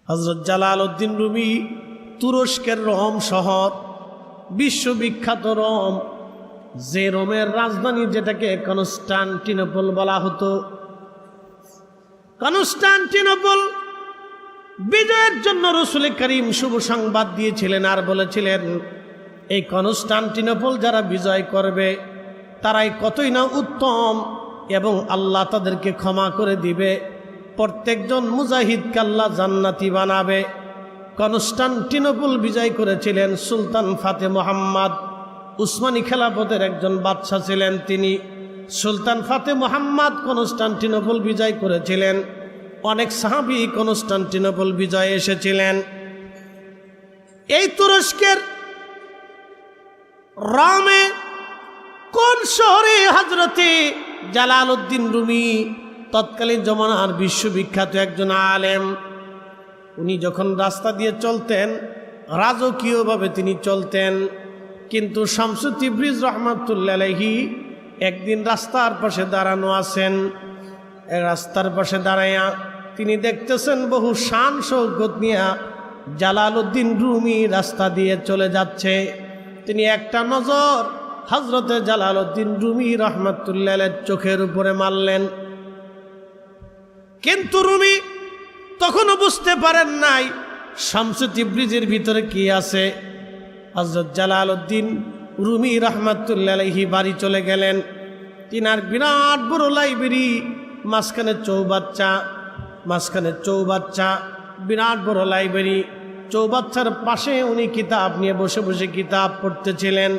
হযরত Jalaluddin Rumi তুরস্কের Rome শহর, বিশ্ববিখ্যাত রোম, যে রোমের রাজধানী যেটাকে কনস্টান্টিনোপল বলা হতো। কনস্টান্টিনোপল বিজয়ের জন্য রাসূল করিম শুভ সংবাদ দিয়েছিলেন আর বলেছিলেন, এই কনস্টান্টিনোপল যারা বিজয় করবে তারাই কতই না উত্তম এবং আল্লাহ তাদেরকে ক্ষমা করে দিবে, প্রত্যেকজন মুজাহিদকে আল্লাহ জান্নাতি বানাবে। কনস্টান্টিনোপল বিজয় করেছিলেন সুলতান ফাতে মুহাম্মদ, উসমানী খেলাফতের একজন বাদশা ছিলেন তিনি। সুলতান ফাতে মুহাম্মদ কনস্টান্টিনোপল বিজয় করেছিলেন। অনেক সাহাবী কনস্টান্টিনোপল বিজয়ে এসেছিলেন। এই তুরস্কের রোমে কোন শহরে হযরতে জালালউদ্দিন রুমি, তৎকালীন জমানার বিশ্ববিখ্যাত একজন আলেম, উনি যখন রাস্তা দিয়ে চলতেন রাজকীয়ভাবে তিনি চলতেন। কিন্তু শামসু তিবরিজ রহমাতুল্লাহ আলাইহি একদিন রাস্তার পাশে দাঁড়ানো আছেন। রাস্তার পাশে দাঁড়াইয়া তিনি দেখতেছেন বহু শান শৌকত নিয়ে জালালউদ্দিন রুমি রাস্তা দিয়ে চলে যাচ্ছে। তিনি একটা নজর হযরতে জালালউদ্দিন রুমি রহমাতুল্লাহ আলাইহির চোখের উপরে মারলেন। কিন্তু রুমি তখনও বুঝতে পারেন নাই শামসু তিবরিজের ভিতরে কি আছে। হযরত জালালউদ্দিন রুমি রহমাতুল্লাহ আলাইহি বাড়ি চলে গেলেন। তিনার বিরাট বড় লাইব্রেরি, মাঝখানে চৌবাচ্চা, বিরাট বড় লাইব্রেরি। চৌবাচ্চার পাশে উনি কিতাব নিয়ে বসে বসে কিতাব পড়তেছিলেন।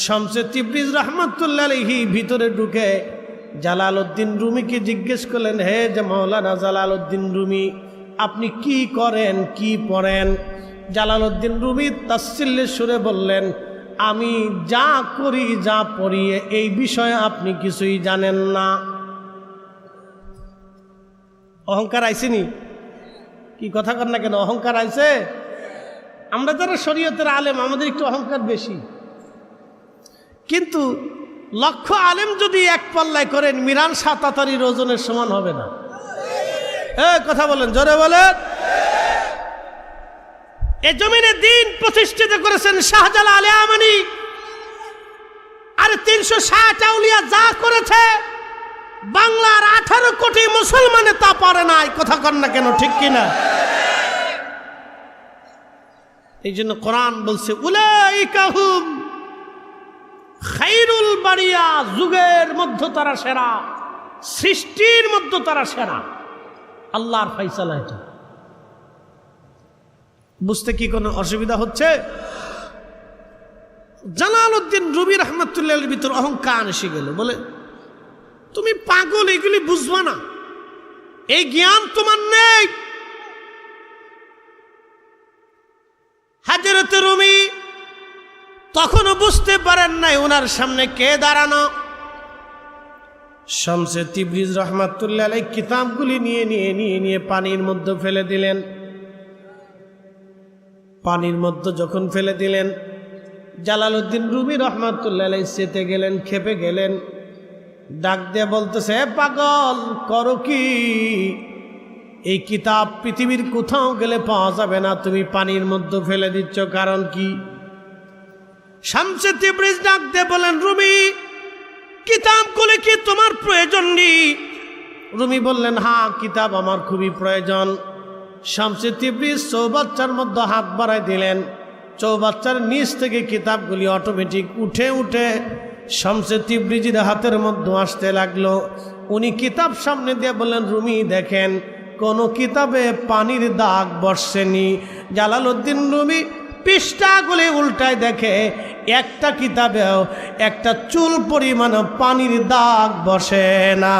শামসু তিবরিজ রহমাতুল্লাহ আলাইহি ভিতরে ঢুকে জালালউদ্দিন রুমিকে জিজ্ঞেস করলেন, হে যে মাওলানা জালালউদ্দিন রুমি, আপনি কি করেন, কি পড়েন? জালালউদ্দিন রুমি তাচ্ছিল্যের সুরে বললেন, আমি যা করি যা পড়ি এই বিষয়ে আপনি কিছুই জানেন না। অহংকার আইসেনি? কি কথা কর না কেন, অহংকার আইছে? আমরা যারা শরীয়তের আলেম আমাদের একটু অহংকার বেশি, কিন্তু লক্ষ আলেম যদি এক পাল্লায় করেন মিরান সাতাতারির ওজনের সমান হবে না। কথা বলেন, জোরে বলেন। এ জমিনে দিন প্রতিষ্ঠিত করেছেন শাহজালাল আমানি, আর 360 আউলিয়া যা করেছে বাংলার 18 কোটি মুসলমানে তা পারে নাই। কথা কর না কেন, ঠিক কিনা? এই জন্য কোরআন বলছে, উলাইকা হুম খায়রুল বারিয়া, যুগের মধ্যে তারা সেরা, সৃষ্টির মধ্যে তারা সেরা। আল্লাহর ফয়সালা এটা। বুঝতে কি কোনো অসুবিধা হচ্ছে? জালালউদ্দিন রুমি রহমাতুল্লাহর ভিতর অহংকার এসে গেল। বলে, তুমি পাগল, এগুলি বুঝবা না, এই জ্ঞান তোমার নেই। হযরত রুমি তখনও বুঝতে পারেন নাই ওনার সামনে কে দাঁড়ানো। শামসে তিবরিজ রহমাতুল্লাহ আলাইহি কিতাবগুলি নিয়ে পানির মধ্যে ফেলে দিলেন। পানির মধ্যে যখন ফেলে দিলেন, জালালউদ্দিন রুমি রহমাতুল্লাহ আলাইহি চেতে গেলেন, খেপে গেলেন। ডাক দিয়ে বলতেছে, পাগল, করো কি? এই কিতাব পৃথিবীর কোথাও গেলে পাওয়া যাবে না, তুমি পানির মধ্যে ফেলে দিচ্ছ, কারণ কি? শামসে তিবরিজ ডাক দিয়ে বলেন, রুমি, কিতাবগুলো কি তোমার প্রয়োজন নেই? রুমি বললেন, হ্যাঁ, কিতাব আমার খুবই প্রয়োজন। শামসে তিবরিজ চৌবাচ্চার মধ্যে হাত বাড়ায় দিলেন। চৌবাচ্চার নিচ থেকে কিতাবগুলি অটোমেটিক উঠে শামসে তিবরিজের হাতের মধ্যে আসতে লাগলো। উনি কিতাব সামনে দিয়ে বললেন, রুমি দেখেন, কোনো কিতাবে পানির দাগ বসেনি। জালালউদ্দিন রুমি পৃষ্ঠাগুলি উল্টায় দেখে একটা কিতাবেও একটা চুল পরিমাণ পানির দাগ বসে না।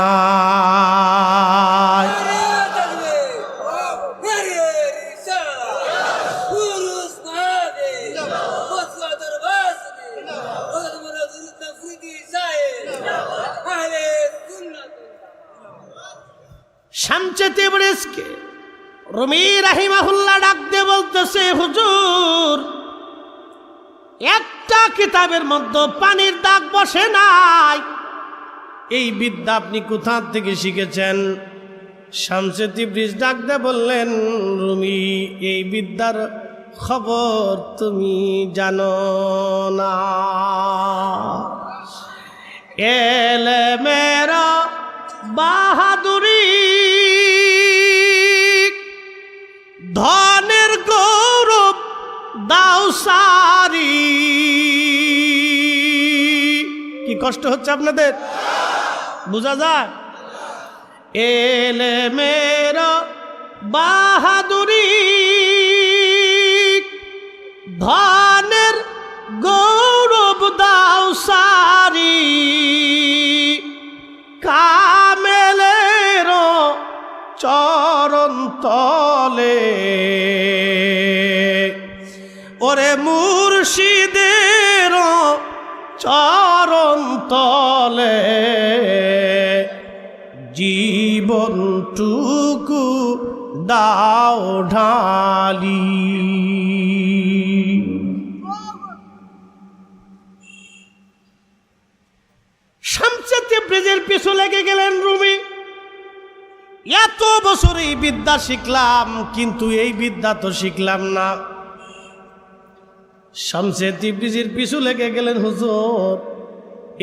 শামসে তিবরিজকে রুমি রাহিমাহুল্লাহ ডাক দিয়ে বলতেছে, হুজুর, একটা কিতাবের মধ্যে পানির দাগ বসে নাই, এই বিদ্যা আপনি কোথা থেকে শিখেছেন? শামসে তিবরিজ ডাক দিয়ে বললেন, রুমি, এই বিদ্যার খবর তুমি জানো না। এলেমেরা বাহাদুরি ধনের গৌরব দাও সারি। কি কষ্ট হচ্ছে আপনাদের, বোঝা যায়? এলেমেরা বাহাদুরি ধনের গৌরব দাও সারি। কামেলের চরণ তলে ওরে মুর্শিদের চরণ তলে জীবনটুকু দাও ঢালি। শামসে তিবরিজের পিছু লেগে গেলেন রুমি। এত বছর এই বিদ্যা শিখলাম, কিন্তু এই বিদ্যা তো শিখলাম না। শামসে তিবরিজের পিছু লেগে গেলেন, হুজুর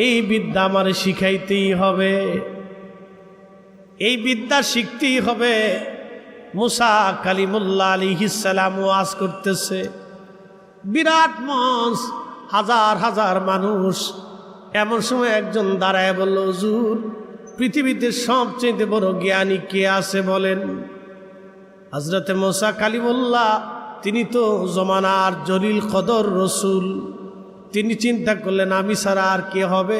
এই বিদ্যা আমার শিখাইতেই হবে, এই বিদ্যা শিখতেই হবে। মুসা কালিমুল্লাহ আলাইহিস সালাম ওয়াজ করতেছে, বিরাট মঞ্চ, হাজার হাজার মানুষ। এমন সময় একজন দাঁড়ায় বলল, হুজুর পৃথিবীতে সবচেয়ে বড় জ্ঞানী কে আছে বলেন? হযরতে মুসা কালিমুল্লাহ, তিনি তো জমানার জলিল কদর রসুল। তিনি চিন্তা করলেন আমি ছাড়া আর কে হবে?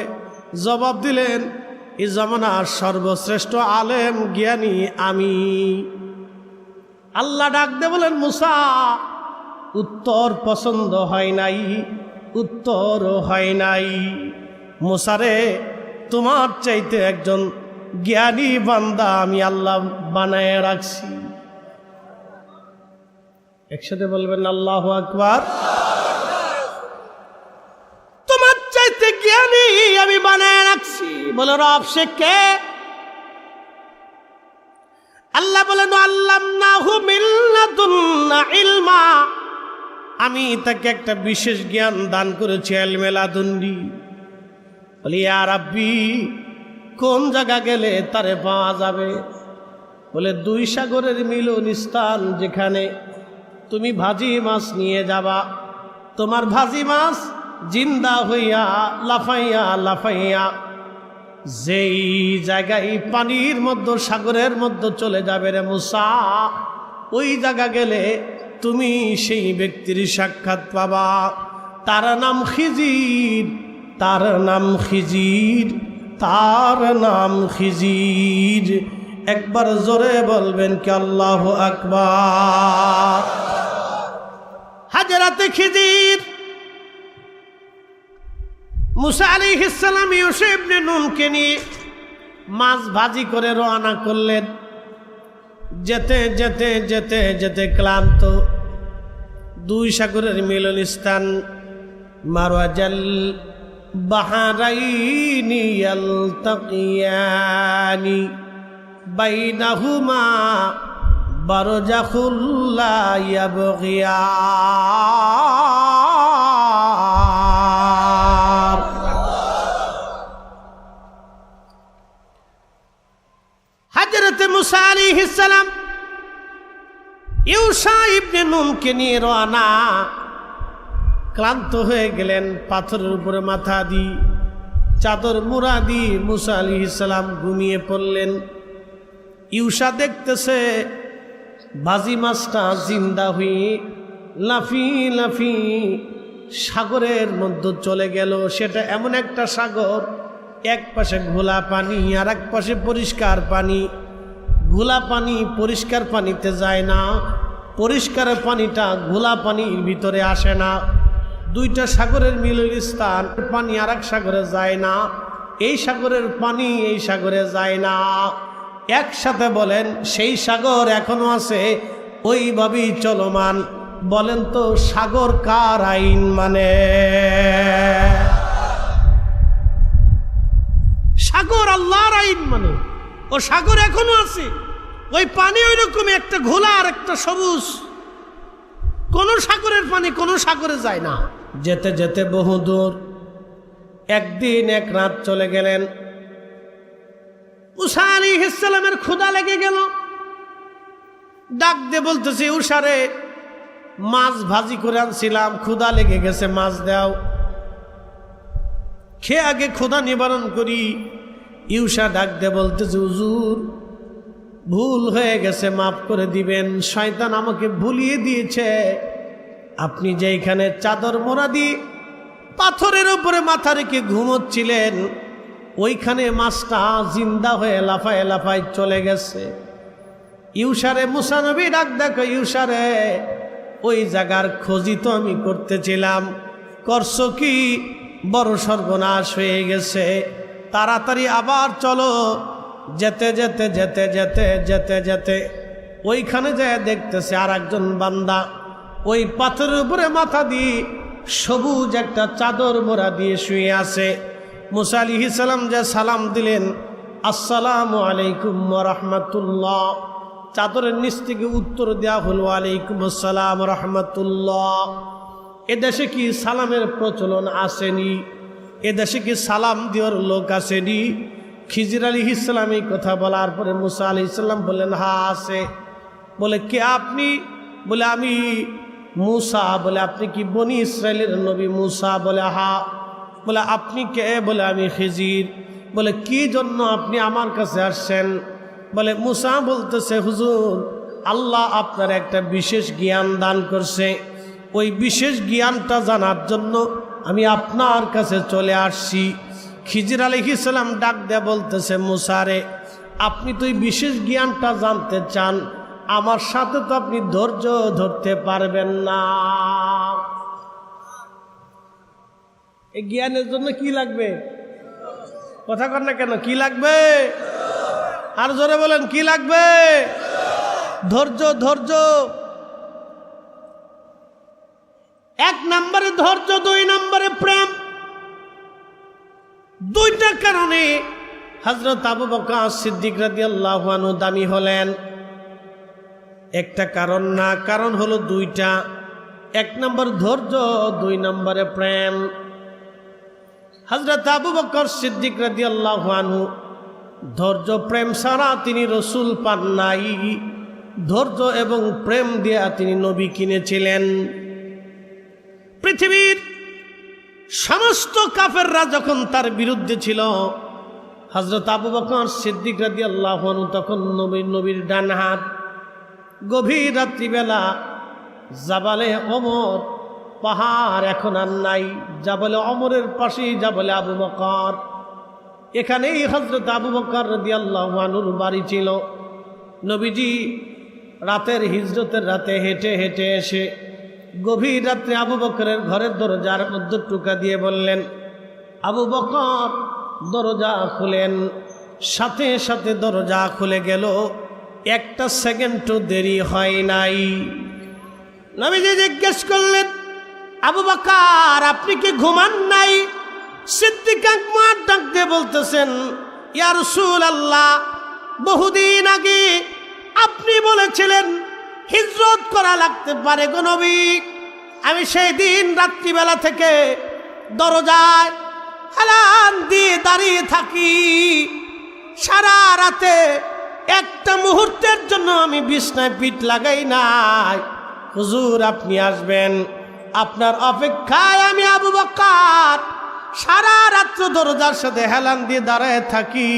জবাব দিলেন, এই জমানার সর্বশ্রেষ্ঠ আলেম জ্ঞানী আমি। আল্লাহ ডাক দে বলেন, মুসা উত্তর পছন্দ হয় নাই, উত্তর হয় নাই। মুসারে, তোমার চাইতে একজন জ্ঞানী বান্দা আমি আল্লাহ বানায় রাখছি। একসাথে বলবেন আল্লাহু আকবার। তোমার চাইতে জ্ঞানী আমি বানায় রাখছি। বলে রব সে কে? আল্লাহ বলেন, আল্লামনাহু মিন লাদুন্না ইলমা, আমি তাকে একটা বিশেষ জ্ঞান দান করেছি, ইলমে লাদুন্নি। বলি ইয়া রাব্বি, কোন জায়গা গেলে তারে পাওয়া যাবে? বলে দুই সাগরের মিলন স্থান, যেখানে তুমি ভাজি মাছ নিয়ে যাবা, তোমার ভাজি মাছ জিন্দা হইয়া লাফাইয়া লাফাইয়া যেই জায়গায় পানির মধ্যে, সাগরের মধ্যে চলে যাবে রে মুসা, ওই জায়গা গেলে তুমি সেই ব্যক্তির সাক্ষাৎ পাবা। তার নাম খিজির, তার নাম খিজির, তার নাম খিজির। একবার জোরে বলবেন কি আল্লাহু আকবার। হাজরাতে খিজির মুসা আলাইহিস সালাম ইউসা ইবনে নুনকে নিয়ে মাছ ভাজি করে রওনা করলেন। যেতে যেতে যেতে যেতে ক্লান্ত, দুই সাগরের মিলন স্থান, মারওয়াজাল বাহরাইনি ইয়ালতাকিয়ানি বাইনাহুমা বারজাখুল লা ইয়াবগিয়ান। হযরত মুসা আলাইহিস সালাম ইউসা ইবনে নুনকে নিয়ে রওনা। ক্লান্ত হয়ে গেলেন, পাথরের উপরে মাথা দি, চাদর মুড়া দি মুসা আলাইহিস সালাম ঘুমিয়ে পড়লেন। ইউসা দেখতেছে ভাজি মাছটা জিন্দা হয়ে লাফি লাফি সাগরের মধ্যে চলে গেল। সেটা এমন একটা সাগর, এক পাশে ঘোলা পানি আর এক পাশে পরিষ্কার পানি। ঘোলা পানি পরিষ্কার পানিতে যায় না, পরিষ্কার পানিটা ঘোলা পানির ভিতরে আসে না। দুইটা সাগরের মিলন স্থান, পানি আর এক সাগরে যায় না, এই সাগরের পানি এই সাগরে যায় না। একসাথে বলেন, সেই সাগর এখনো আছে, ওইভাবেই চলমান। বলেন তো সাগর কার আইন মানে? সাগর আল্লাহর আইন মানে। ও সাগর এখনো আছে, ওই পানি ওই রকম একটা ঘোলা আর একটা সবুজ, কোন সাগরের পানি কোন সাগরে যায় না। যেতে যেতে বহুদূর, একদিন এক রাত চলে গেলেন। মুসা আলাইহিস সালামের ক্ষুধা লেগে গেল। ডাক দিয়ে বলতেছে, উষারে মাছ ভাজি করে আনছিলাম, ক্ষুধা লেগে গেছে, মাছ দাও, খেয়ে আগে ক্ষুধা নিবারণ করি। ইউসা ডাক দিয়ে বলতেছে, হুজুর ভুল হয়ে গেছে, মাফ করে দিবেন, শয়তান আমাকে ভুলিয়ে দিয়েছে। আপনি যেখানে চাদর মোড়া দিয়ে পাথরের উপরে মাথা রেখে ঘুমোচ্ছিলেন, ওইখানে মাছটা জিন্দা হয়ে লাফায় লাফায় চলে গেছে। ইউসারে মুসা নবী ডাক দেখো, ইউসারে ওই জায়গার খোঁজি তো আমি করতেছিলাম, করছো কি? বড় সর্বনাশ হয়ে গেছে, তাড়াতাড়ি আবার চলো। যেতে যেতে যেতে যেতে যেতে যেতে ওইখানে যায় দেখতেছে আর একজন বান্দা ওই পাথরের উপরে মাথা দিয়ে সবুজ একটা চাদর মোড়া দিয়ে শুয়ে আছে। মুসা আলাইহিস সালাম যে সালাম দিলেন, আসসালামু আলাইকুম ওয়া রাহমাতুল্লাহ, চাদরের নিচ থেকে উত্তর দেওয়া হলো, আলাইকুম আসসালাম রাহমাতুল্লাহ। এদেশে কি সালামের প্রচলন আসেনি? এদেশে কি সালাম দেওয়ার লোক আসেনি? খিজির আলাইহিস সালাম এই কথা বলার পরে মুসা আলাইহিস সালাম বললেন, হ্যাঁ আছে। বলে, কে আপনি? বলে, আমি মুসা। বলে, আপনি কি বনি ইসরায়েলের নবী মুসা? বলে, হ্যাঁ। বলে, আপনি কে? বলে, আমি খিজির। বলে, কি জন্য আপনি আমার কাছে আসছেন? বলে, মুসা বলতেছে, হুজুর আল্লাহ আপনার একটা বিশেষ জ্ঞান দান করছে, ওই বিশেষ জ্ঞানটা জানার জন্য আমি আপনার কাছে চলে আসছি। খিজির আলাইহিস সালাম ডাক দেয়া বলতেছে, মুসারে আপনি তো এই বিশেষ জ্ঞানটা জানতে চান, আমার সাথে তো আপনি ধৈর্য ধরতে পারবেন না। এই জ্ঞানের জন্য কি লাগবে? কথা কর না কেন? কি লাগবে? আর জোরে বলেন, কি লাগবে? ধৈর্য। ধৈর্য এক নম্বরে ধৈর্য, দুই নম্বরে প্রেম। দুইটা কারণে হযরত আবু বকর সিদ্দিক রাদিয়াল্লাহু আনহু দামি হলেন। একটা কারণ না, কারণ হলো দুইটা। এক নম্বর ধৈর্য, দুই নম্বরে প্রেম। হযরত আবু বকর সিদ্দিক রাদিয়াল্লাহু আনহু ধৈর্য প্রেম ছাড়া তিনি রসুল পান নাই। ধৈর্য এবং প্রেম দিয়া তিনি নবী কিনেছিলেন। পৃথিবীর সমস্ত কাফেররা যখন তার বিরুদ্ধে ছিল, হযরত আবু বকর সিদ্দিক রাদিয়াল্লাহু আনহু তখন নবীর ডান হাত। গভীর রাত্রিবেলা জাবালে ওমর, পাহাড় এখন আর নাই, জাবালে ওমরের পাশেই জাবালে আবু বকর। এখানেই হযরত আবু বকর রাদিয়াল্লাহু আনহুর বাড়ি ছিল। নবীজি রাতের হিজরতের রাতে হেঁটে হেঁটে এসে গভীর রাত্রে আবু বকরের ঘরের দরজার মধ্যে টোকা দিয়ে বললেন, আবু বকর দরজা খুলেন। সাথে সাথে দরজা খুলে গেল, একটা সেকেন্ডও দেরি হয় নাই। নবীজি জিজ্ঞেস করলেন, আবু বকর আপনি কি ঘুমান নাই? সিদ্দিক আকবর ডাক দিয়ে বলতেছেন, ইয়া রাসূলুল্লাহ, বহুদিন আগে আপনি বলেছিলেন হিজরত করা লাগতে পারে গো নবী। আমি সেই দিন রাত্রিবেলা থেকে দরজায় হেলান দিয়ে দাঁড়িয়ে থাকি, সারা রাতে একটা মুহূর্তের জন্য আমি বিছনায় পিঠ লাগাই নাই। হুজুর আপনি আসবেন, আপনার অপেক্ষায় আমি আবু বকর সারা রাত্র দরজার সাথে হেলান দিয়ে দাঁড়ায় থাকি,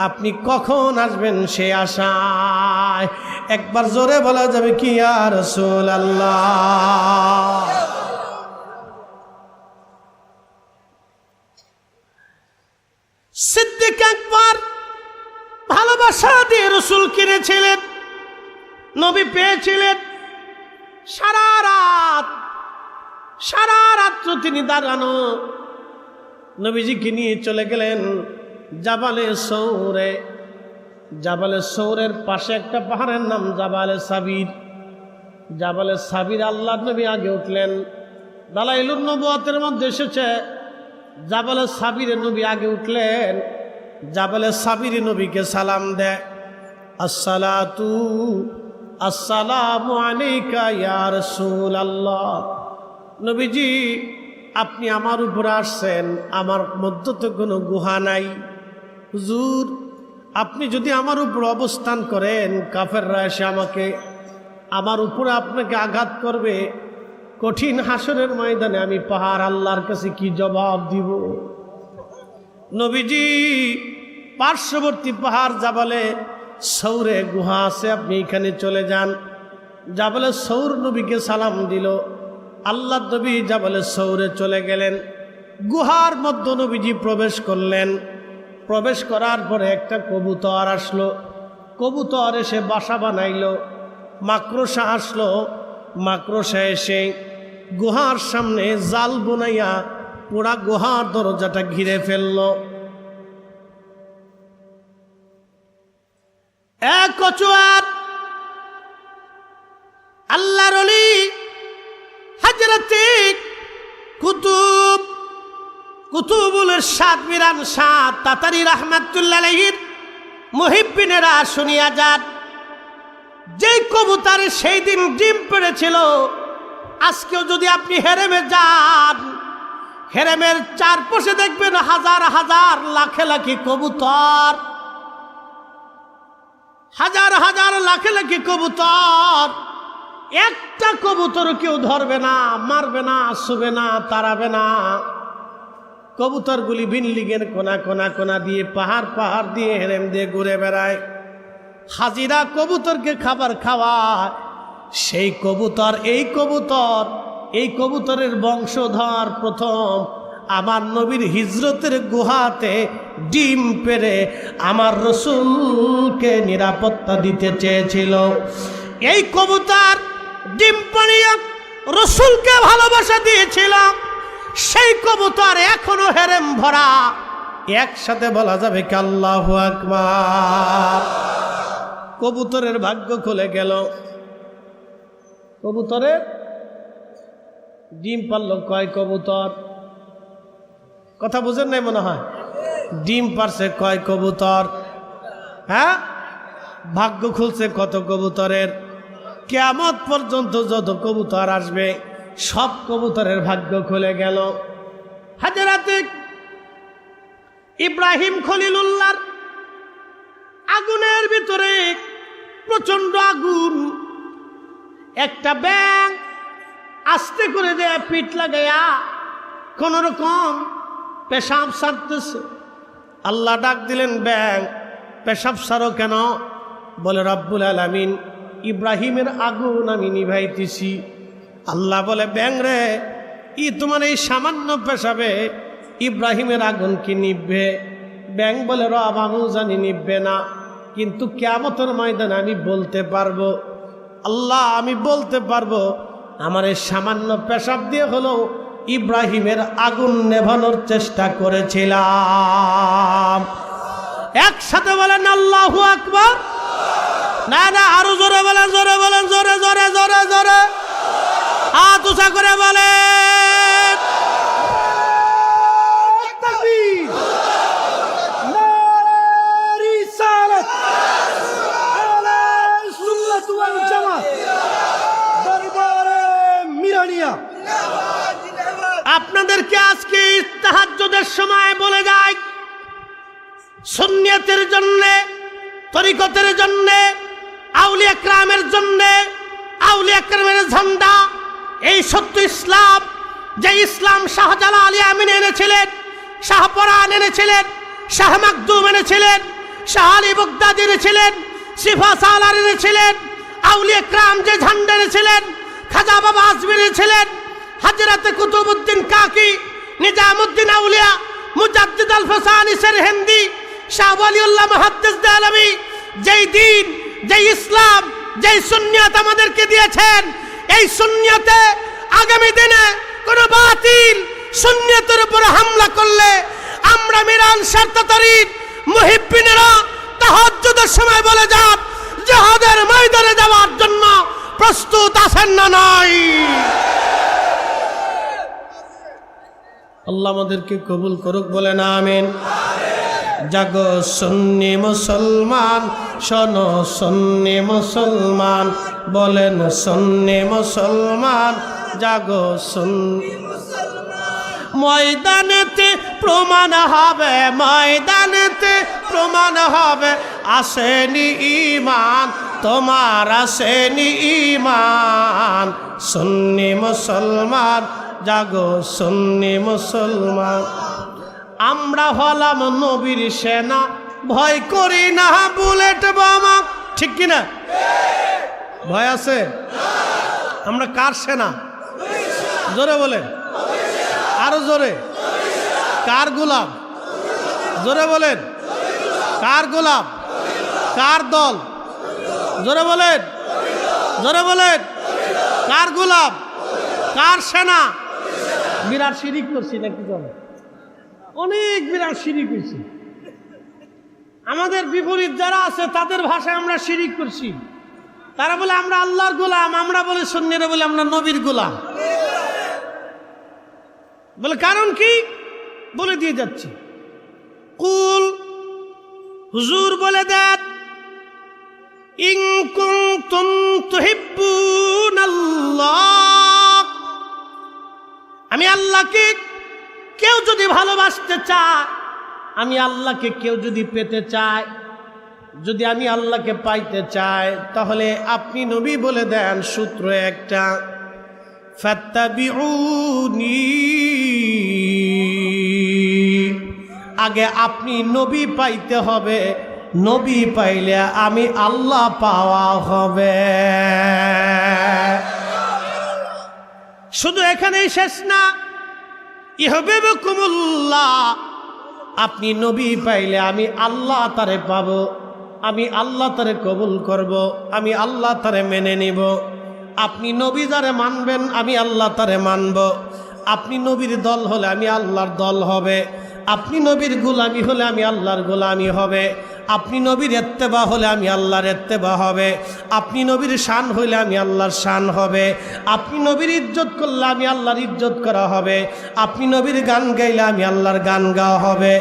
আপনি কখন আসবেন সে আশায়। একবার জোরে বলা যাবে কি ইয়া রাসূলুল্লাহ? সিদ্দিক আকবর ভালোবাসা দিয়ে রসুল কিনেছিলেন, নবী পেয়েছিলেন। সারা রাত্র তিনি দাঁড়ানো, নবীজিকে নিয়ে চলে গেলেন জাবালে সৌরে। জাবালে সৌরের পাশে একটা পাহাড়ের নাম জাবালে সাবির। জাবালে সাবির আল্লাহর নবী আগে উঠলেন। দালাইলুন নবুয়তের মধ্যে এসেছে জাবালে সাবিরে নবী আগে উঠলেন। জাবালে সাবিরে নবীকে সালাম দেয়, আসসালাতু আসসালামু আলাইকা ইয়া রাসূলুল্লাহ। নবীজি আপনি আমার উপরে আসছেন, আমার মধ্যে তো কোনো গুহা নাই। হুজুর আপনি যদি আমার উপর অবস্থান করেন, কাফেররা এসে আমার উপরে আপনাকে আঘাত করবে। কঠিন হাসরের ময়দানে আমি পাহাড় আল্লাহর কাছে কি জবাব দিব? নবীজি পার্শ্ববর্তী পাহাড় জাবালে সৌরে গুহা আছে, আপনি এখানে চলে যান। জাবালে সৌর নবীকে সালাম দিল। আল্লাহ নবী জাবালে সৌরে চলে গেলেন। গুহার মধ্যে নবীজি প্রবেশ করলেন। প্রবেশ করার পরে একটা কবুতর আসলো। কবুতর এসে বাসা বানাইল। মাকড়সা আসলো। মাকড়সা এসে গুহার সামনে জাল বুনাইয়া পুরা গুহার দরজাটা ঘিরে ফেলল। এক কচুয়ার আল্লাহর ওলি হযরতে কুতুবুল ইরশাদ মিরান শাহ তাতারি রাহমাতুল্লাহ আলাইহির মুহিব্বিনেরা শুনিয়া যান। যেই কবুতরে সেই দিন ডিম পেড়েছিল, আজকেও যদি আপনি হেরেমে যান, হেরেমের চারপাশে দেখবেন হাজার হাজার লাখে লাখে কবুতর, হাজার হাজার লাখে লাখে কবুতর। একটা কবুতর কেউ ধরবে না, মারবে না, ছুবে না, তাড়াবে না। কবুতরগুলি বিল্ডিংয়ের কোনা কোনা কোনা দিয়ে পাহাড় পাহাড় দিয়ে হেরেম দিয়ে ঘুরে বেড়ায়। হাজিরা কবুতরকে খাবার খাওয়ায়। সেই কবুতর এই কবুতরের বংশধর প্রথম আমার নবীর হিজরতের গুহাতে ডিম পেড়ে আমার রসুলকে নিরাপত্তা দিতে চেয়েছিল। এই কবুতর ডিম পাড়িয়া রসুলকে ভালোবাসা দিয়েছিল। সেই কবুতর এখনো হেরেম ভরা। একসাথে বলা যাবে কি আল্লাহু আকবার। কবুতরের ভাগ্য খুলে গেল। কবুতরের ডিম পারল কয় কবুতর? কথা বুঝেন নাই মনে হয়। ডিম পারছে কয় কবুতর? হ্যাঁ, ভাগ্য খুলছে কত কবুতরের? কিয়ামত পর্যন্ত যত কবুতর আসবে সব কবুতরের ভাগ্য খুলে গেল। হযরতে ইব্রাহিম খলিলুল্লাহর আগুনের ভিতরে প্রচন্ড আগুন, একটা ব্যাঙ আস্তে করে দেয় পিঠ লাগাইয়া কোন রকম পেশাব সারতেছে। আল্লাহ ডাক দিলেন, ব্যাঙ পেশাব সারো কেন? বলে রব্বুল আলামিন ইব্রাহিমের আগুন আমি নিভাইতেছি। আল্লাহ বলে, ব্যাঙ রে, তোমার এই সামান্য পেশাবে ইব্রাহিমের আগুন কি নিভবে? ব্যাঙ বলে, রব আমিও জানি নিভবে না, কিন্তু কিয়ামতের ময়দানে আমি বলতে পারবো। আল্লাহ আমি বলতে পারবো আমার এই সামান্য পেশাব দিয়ে হলেও ইব্রাহিমের আগুন নেভানোর চেষ্টা করেছিলাম। একসাথে বলেন আল্লাহু আকবার। না না, আরো জোরে বলেন, জোরে বলেন, জোরে জোরে জোরে জোরে হাত উঁচা করে বলেন। তাকবীর, নারে রিসালাত, আহলে সুন্নাত ওয়াল জামাত, দরবারে মিরানিয়া। আপনাদেরকে আজকে তাহাজ্জুদের সময় বলে যাই, সুন্নিয়তের জন্যে, তরিকতের জন্যে, আউলিয়া কেরামের জন্যে, আউলিয়া কেরামের ঝান্ডা, এই সত্য ইসলাম, যে ইসলাম শাহজালাল আমিন এনেছিলেন, শাহপরান এনেছিলেন, শাহ মাকদুম এনেছিলেন, শাহ আলী বাগদাদি এনেছিলেন, সিফা সালার এনেছিলেন, আউলিয়া কেরাম যে ঝান্ডা এনেছিলেন, খাজা বাবা আজমি এনেছিলেন, হযরতে কুতুবউদ্দিন কাকি, নিজামউদ্দিন আউলিয়া, মুজাদ্দিদ আল ফসানি সেরহিন্দি, শাহ ওয়ালিউল্লাহ মুহাদ্দিস দেহলভী, যেই দিন, যেই ইসলাম, যেই সুন্নিয়ত আমাদেরকে দিয়েছেন, এই সুন্নিয়তে আগামী দিনে কোন বাতিল সুন্নিয়তের উপর হামলা করলে আমরা মিরান শার্তাতারির মুহিব্বিনেরা তাহাজ্জুদের সময় বলে যান, জিহাদের ময়দানে যাওয়ার জন্য প্রস্তুত আছেন না নাই? আল্লাহ আমাদেরকে কবুল করুক, বলেন আমিন। জাগো সুন্নি মুসলমান, শোনো সুন্নি মুসলমান, বলেন সুন্নি মুসলমান, জাগো সুন্নি। ময়দানেতে প্রমাণ হবে, ময়দানেতে প্রমাণ হবে, আসেনি ঈমান তোমার, আসেনি ঈমান। সুন্নি মুসলমান, জাগো সুন্নি মুসলমান। আমরা হলাম নবীর সেনা, ভয় করি না বুলেট বোমা, ঠিক কিনা? ভয় আছে? আমরা কার সেনা? জোরে বলেন, আরো জোরে। কার গোলাম? জোরে বলেন, কার গোলাম? কার দল? জোরে বলেন, জোরে বলেন, কার গোলাম? কার সেনা? বিরাট শিরিক করছি নাকি? চলো, অনেক বিরাট শিরিক করছি। আমাদের বিপরীত যারা আছে তাদের ভাষায় আমরা শিরিক করছি। তারা বলে আমরা আল্লাহর গোলাম, আমরা বলে সুন্নিরা বলে আমরা নবীর গোলাম। বলে কারণ কি? বলে দিয়ে যাচ্ছি। কুল, হুজুর বলে দেন, ইন কুনতুম তুহিব্বুনাল্লাহ, আমি আল্লাহকে কেউ যদি ভালোবাসতে চায়, আমি আল্লাহকে কেউ যদি পেতে চায়, যদি আমি আল্লাহকে পাইতে চাই, তাহলে আপনি নবী বলে দেন সূত্র একটা, ফাত্তাবিউনি, আগে আপনি নবী পাইতে হবে, নবী পাইলে আমি আল্লাহ পাওয়া হবে। শুধু এখানেই শেষ না, ইহবিবকুমুল্লাহ, আপনি নবী পাইলে আমি আল্লাহ তারে পাবো, আমি আল্লাহ তারে কবুল করব, আমি আল্লাহ তারে মেনে নিব। আপনি নবী যারে মানবেন আমি আল্লাহ তারে মানব। আপনি নবীর দল হলে আমি আল্লাহর দল হবে, আপনি নবীর গোলামি হলে আমি আল্লাহর গোলামি হবে, আপনি নবীর ইত্তেবা হলে আমি আল্লাহর ইত্তেবা হবে, আপনি নবীর শান হইলে আমি আল্লাহর শান হবে, আপনি নবীর ইজ্জত করলে আমি আল্লাহর ইজ্জত করা হবে, আপনি নবীর গান গাইলে আমি আল্লাহর গান গাওয়া হবে,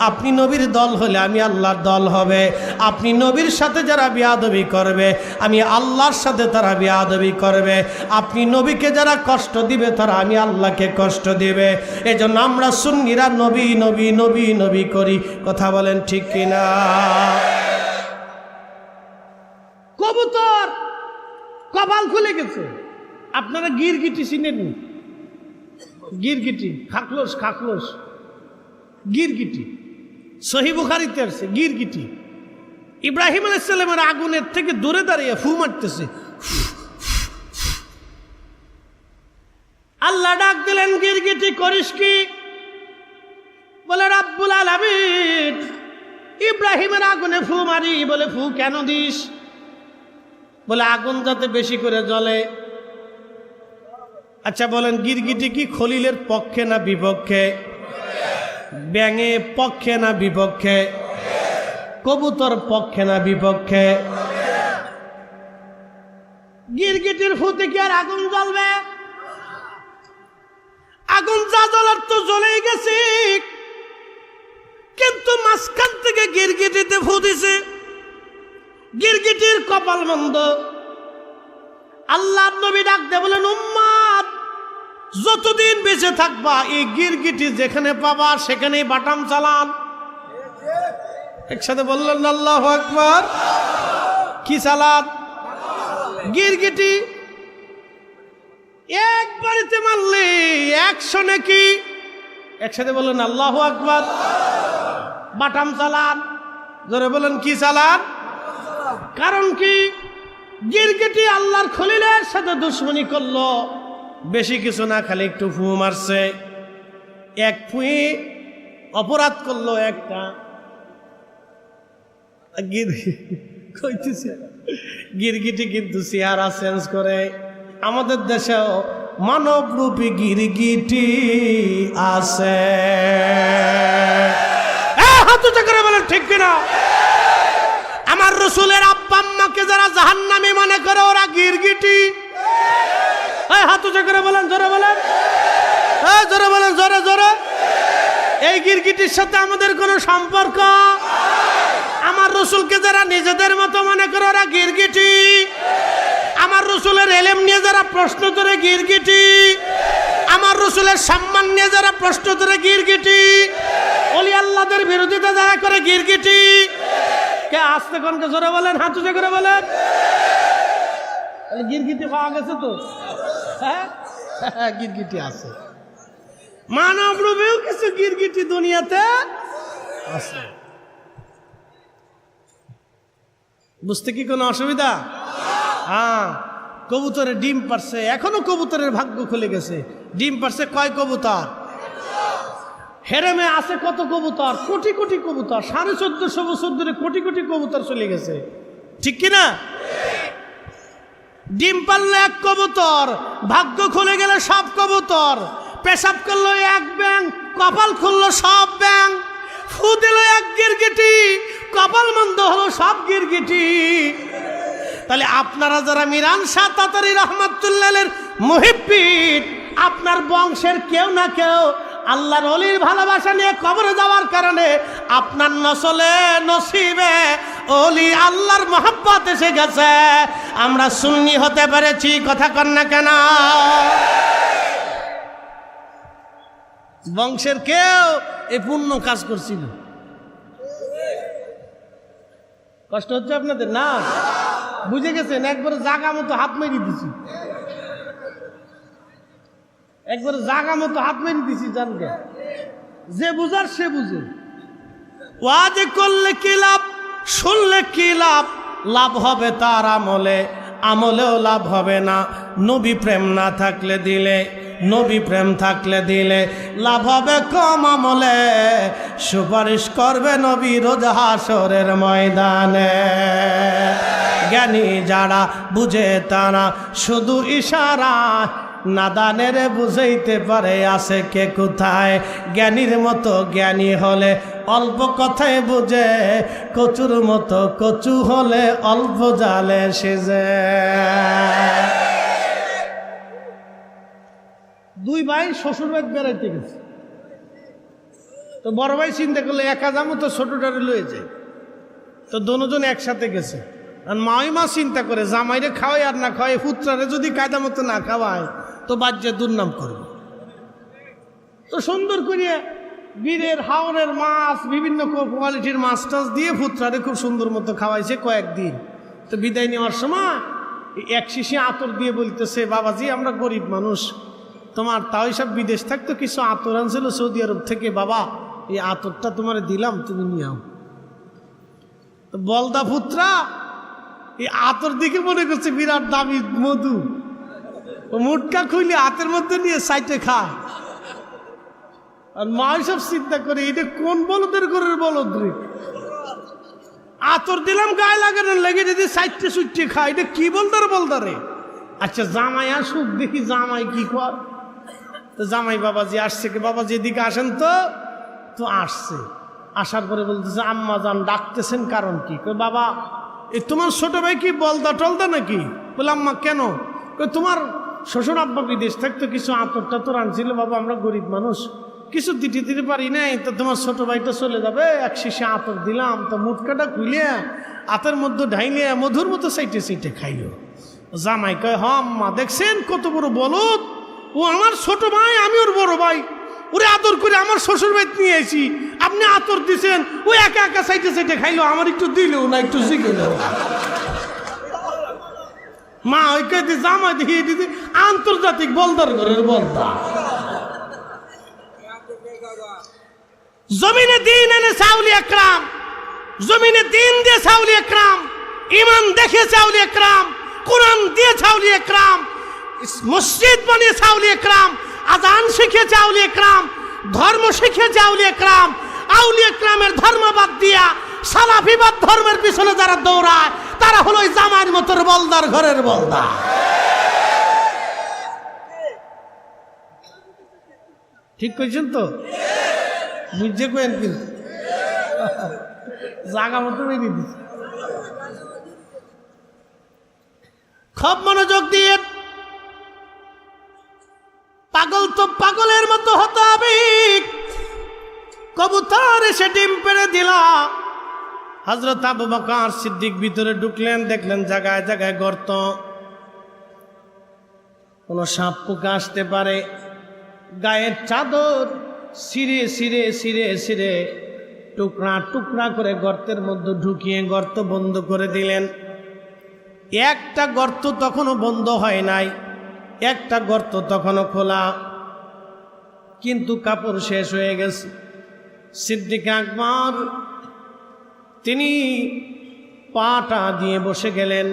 আপনি নবীর দল হলে আমি আল্লাহর দল হবে। আপনি নবীর সাথে যারা বেয়াদবি করবে আমি আল্লাহর সাথে তারা বেয়াদবি করবে। আপনি নবীকে যারা কষ্ট দিবে তারা আমি আল্লাহকে কষ্ট দিবে। এজন্য আমরা সুন্নিরা নবী নবী নবী নবী করি। কথা বলেন ঠিক কিনা? কবুতর কপাল খুলে গেছে। আপনারা গিরগিটি চিনেননি? গিরগিটি, খাকলোস, খাকলোস, গিরগিটি সহিহ বুখারীতে আছে। গিরগিটি ইব্রাহিম আলাইহিস সালামের আগুনের থেকে দূরে দাঁড়িয়ে ফু মারতেছে। আল্লাহ ডাক দিলেন, গিরগিটি করিস কি? বলে রাব্বুল আলামিন ইব্রাহিমের আগুনে ফু মারি। বলে ফু কেন দিস? বলে আগুন যাতে বেশি করে জ্বলে। আচ্ছা বলেন, গিরগিটি কি খলিলের পক্ষে না বিপক্ষে? ব্যাঙে পক্ষে না বিপক্ষে? কবুতর পক্ষে না বিপক্ষে? গিরগিটির ফুতে কি আর আগুন জ্বলবে? আগুন যা জ্বলার তো জ্বলেই গেছে, কিন্তু মাঝখান থেকে গিরগিটিতে ফু দিছে। গিরগিটির কপাল মন্দ। আল্লাহর নবী ডাক দিয়ে বলেন, উম্মত যতদিন বেঁচে থাকবা এই গিরগিটি যেখানে পাবা সেখানেই বাটাম চালান। একসাথে বললেন আল্লাহু আকবার। কি চালান? গিরগিটি এক বাড়িতে মারলে 100 নাকি। একসাথে বললেন আল্লাহু আকবার। বাটাম চালান। জোরে বলেন কি চালান? কারণ কি? গিরগিটি আল্লাহর খলিলের সাথে দুশ্মনী করলো। বেশি কিছু না, খালি একটু ফু মারছে। এক ফুই অপরাধ করলো একটা। গিরগিটি কিন্তু চেহারা চেঞ্জ করে। আমাদের দেশেও মানবরূপী গিরগিটি আছে। হাত উঁচু করে বলেন ঠিক কিনা? আমার রসুলের আব্বা আম্মাকে যারা জাহান্নামী মনে করে ওরা গিরগিটি। হাত উঁচু করে বলেন, জোরে বলেন, জোরে বলেন, জোরে জোরে। এই গিরগিটির সাথে আমাদের কোনো সম্পর্ক? আমার রসুলকে যারা নিজেদের মতো মনে করে ওরা গিরগিটি। আমার রসুলের এলেম নিয়ে যারা প্রশ্ন করে গিরগিটি। আমার রসুলের সম্মান নিয়ে যারা প্রশ্ন করে গিরগিটি। ওলি আল্লাহদের বিরোধিতা যারা করে গিরগিটি। কে আসতে কোনকে জোরে বলেন, হাত উঁচু করে বলেন। গিরগিটি পাওয়া গেছে তো? হ্যাঁ, গিরগিটি আছে। মানব রূপেও কিছু গিরগিটি দুনিয়াতে আছে। বুঝতে কি কোনো অসুবিধা? হ্যাঁ, কবুতরের ডিম পারছে, এখনো কবুতরের ভাগ্য খুলে গেছে। ডিম পারছে কয় কবুতর? হেরেমে আছে কত কবুতর? কোটি কোটি কবুতর। 1450 বছর ধরে কোটি কোটি কবুতর চলে গেছে, ঠিক কিনা? ডিম পারলে এক কবুতর, ভাগ্য খুলে গেলে সব কবুতর। পেশাব করলো এক ব্যাং, কপাল খুললো সব ব্যাং। ফু দিল এক গিরগিটি, কপাল মন্দ হলো সব গিরগিটি। তাহলে আপনারা যারা মিরান শাহ তাতারী রহমাতুল্লাহের মুহিব্বিন, আপনার বংশের কেউ না কেউ আল্লাহর ওলির ভালোবাসা নিয়ে কবরে যাওয়ার কারণে আপনার নসলে নসিবে ওলি আল্লাহর মহব্বত এসে গেছে। আমরা সুন্নি হতে পেরেছি, কথা কন না কেন? বংশের কেউ এই পুণ্য কাজ করছিল। কষ্ট হচ্ছে আপনাদের না? বুঝে গেছেন? একবার জাগা মতো হাত মেরে দিছি, একবার জাগা মতো হাত মেরে দিছি। জানকে যে বুঝার সে বুঝে। ওয়াজ করলে কি লাভ, শুনলে কি লাভ? লাভ হবে তার আমলে, আমলেও লাভ হবে না। নবী প্রেম না থাকলে দিলে, নবী প্রেম থাকলে দিলে লাভ হবে কম আমলে। সুপারিশ করবে নবী রোজ হাসরের ময়দানে। জ্ঞানী যারা বুঝে তারা শুধু ইশারা, নাদানের বুঝাইতে পারে আছে কে কোথায়। জ্ঞানীর মতো জ্ঞানী হলে অল্প কথায় বুঝে, কচুর মতো কচু হলে অল্প জালে সেজে। দুই ভাই শ্বশুর বাড়ি বেড়াইতে গেছে, তো বড় ভাই চিন্তা করলে একা যাবো তো ছোটটারে লয়ে যায়, তো দুজন একসাথে গেছে। আর মা চিন্তা করে জামাইরে খাওয়াই আর না খাওয়াই, পুত্রারে যদি কায়দা মতো না খাওয়ায় তো বাজ্যে দুর্নাম করবে। তো সুন্দর করিয়া বীরের হাওরের মাছ, বিভিন্ন কোয়ালিটির মাছ টাছ দিয়ে পুত্রারে খুব সুন্দর মতো খাওয়াইছে কয়েকদিন। তো বিদায় নেওয়ার সময় এক শিশি আতর দিয়ে বলতেছে, বাবাজি আমরা গরিব মানুষ, তোমার তাও সব বিদেশ থাকতো কিছু আতর আনছিল সৌদি আরব থেকে, বাবা এই আতরটা তোমার দিলাম, তুমি নিয়ে আও। তো বলদা পুত্রা এই আতর দিকে মনে করছে বিরাট দামি মধু, ও মুটকা খুলে হাতের মধ্যে নিয়ে সাইটে খায়। আর মা সব চিন্তা করে এটা কোন বলদের ঘরের বলদ রে, আতর দিলাম গায়ে লাগানোর লেগে যদি সাইটে সুইটে খায়, এটা কি বলদারে। আচ্ছা জামাই আসুক দেখি জামাই কি কর। তো জামাই বাবাজি আসছে, কি বাবাজি এদিকে আসেন তো। তো আসছে, আসার পরে বলতেছে আম্মা জান ডাকতেছেন কারণ কি? বাবা এই তোমার ছোট ভাই কি বলদা টলদা নাকি? বলে আম্মা কেন? তোমার শ্বশুর আব্বা বিদেশ থাকতো কিছু আতর টাতর আনছিল, বাবা আমরা গরিব মানুষ কিছু দিতে পারি নাই, তো তোমার ছোট ভাইটা চলে যাবে, এক শিশে আতর দিলাম, তো মুটকাটা খুলে আতের মধ্যে ঢাইলে মধুর মতো সাইটে খাইও। জামাই কয় হ আম্মা দেখছেন কত বড় বলদ, ও আমার ছোট ভাই আমি ওর বড় ভাই, ওরে আদর করে আমার শ্বশুর বাড়ি নিয়ে আসি, আপনি আতর দিছেন, ও একা একা সাইটে খাইলো, আমার একটু দিলেও না, একটু শিখে নেও। মা ওই কে জামাই দেখিয়ে দিদি আন্তর্জাতিক বলদার ঘরের বলদা। জমিনে দিন এনে সাউলি একরাম, জমিনে দিন দিয়ে সাউলি একরাম, ইমান দেখে সাউলি একরাম, কোরআন দিয়ে সাউলি একরাম, মসজিদ বানিয়ে সাউলি একরাম, আজান শিখে চাউলি একরাম, ধর্ম শিখে চাউলি একরাম। আউলি একরামের ধর্ম বাদ দিয়া সালাফিবাদ ধর্মের পিছনে যারা দৌড়ায় তারা হলো জামাইয়ের মতোর বলদার ঘরের বলদা। ঠিক কইছেন তো? বুঝছে কেন? কিন্তু জাগা মতো বেরিয়ে দিচ্ছে। খুব মনোযোগ দিয়ে, পাগল তো পাগলের মতো হতে হবে, কবুতর এসে ডিম পেড়ে দিল। হযরত আবু বকর সিদ্দিক ভিতরে ঢুকলেন, দেখলেন জায়গায় জায়গায় গর্ত, কোন সাপ পোকা আসতে পারে। গায়ের চাদর ছিঁড়ে ছিঁড়ে ছিঁড়ে ছিঁড়ে টুকরা টুকরা করে গর্তের মধ্যে ঢুকিয়ে গর্ত বন্ধ করে দিলেন। একটা গর্ত তখনও বন্ধ হয় নাই, একটা গর্ত তখনও খোলা, কিন্তু কাপড় শেষ হয়ে গেছে। সিদ্দিক আকবর তিনি পাটা দিয়ে বসে গেলেন।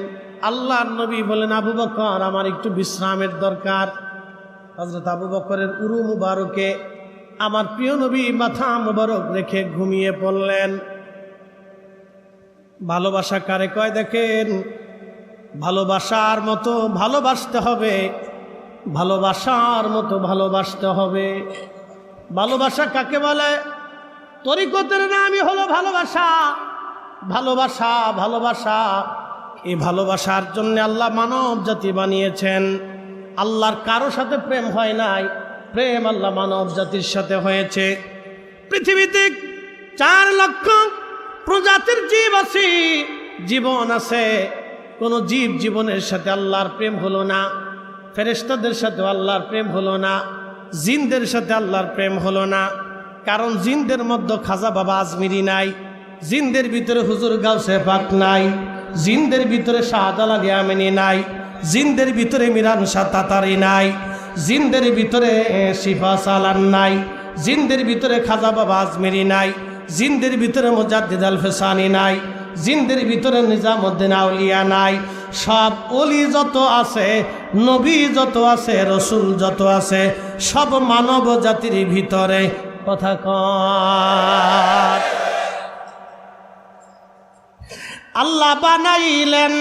আল্লাহর নবী বলেন, আবু বকর আমার একটু বিশ্রামের দরকার। হযরত আবু বকরের উরু মুবারকে আমার প্রিয় নবী মাথা মুবারক রেখে ঘুমিয়ে পড়লেন। ভালোবাসা কারে কয় দেখেন, ভালোবাসার মতো ভালোবাসতে হবে, ভালোবাসার মতো ভালোবাসতে হবে। ভালোবাসা কাকে বলে? তরিকতের নামই হলো ভালোবাসা। ভালোবাসা ভালোবাসা এই ভালোবাসার জন্য আল্লাহ মানব জাতি বানিয়েছেন। আল্লাহর কারো সাথে প্রেম হয় নাই, প্রেম আল্লাহ মানব জাতির সাথে হয়েছে। পৃথিবীতে 4 লক্ষ প্রজাতির জীব আছে, জীবন আছে। কোন জীব জীবনের সাথে আল্লাহর প্রেম হলো না। ফেরেশতাদের সাথে আল্লাহর প্রেম হলো না, জিনদের সাথে আল্লাহর প্রেম হলো না। কারণ জিনদের মধ্যে খাজা বাবা আজমিরি নাই, জিনদের ভিতরে হুজুর গাউসে পাক নাই, জিনদের ভিতরে শাহজালাল ইয়ামানি নাই, জিনদের ভিতরে মিরান শাহ তাতারি নাই, জিনদের ভিতরে শিফা সালান নাই, জিনদের ভিতরে খাজা বাবা আজমিরি নাই, জিনদের ভিতরে মুজাদ্দিদ আল ফেসানি নাই, জিনদের ভিতরে নিজামউদ্দিন আউলিয়া নাই। সব ওলি যত আছে, নবী যত আছে, রসুল যত আছে, সব মানব জাতির ভিতরে। কথা কয় আল্লাহ বানাইলেন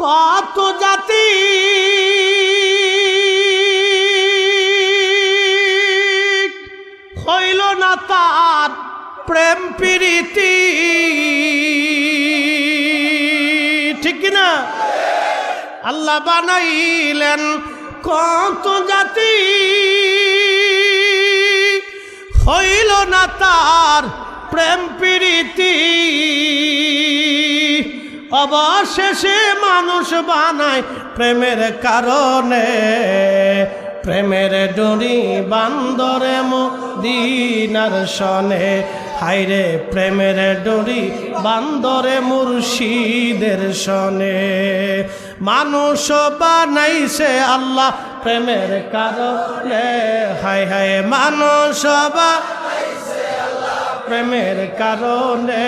কত জাতি, হইল না তার প্রেম প্রীতি, ঠিক কিনা? আল্লাহ বানাইলেন কত জাতি, হইল না তার প্রেম প্রীতি, অবশেষে মানুষ বানায় প্রেমের কারণে। প্রেমের ডোরি বান্দরে মদিনার সনে, হায়রে প্রেমের ডোরি বান্দরে মুর্শিদের সনে। মানুষ বানাইছে আল্লাহ প্রেমের কারণে, হায় হায় মানুষ বানাইছে আল্লাহ প্রেমের কারণে।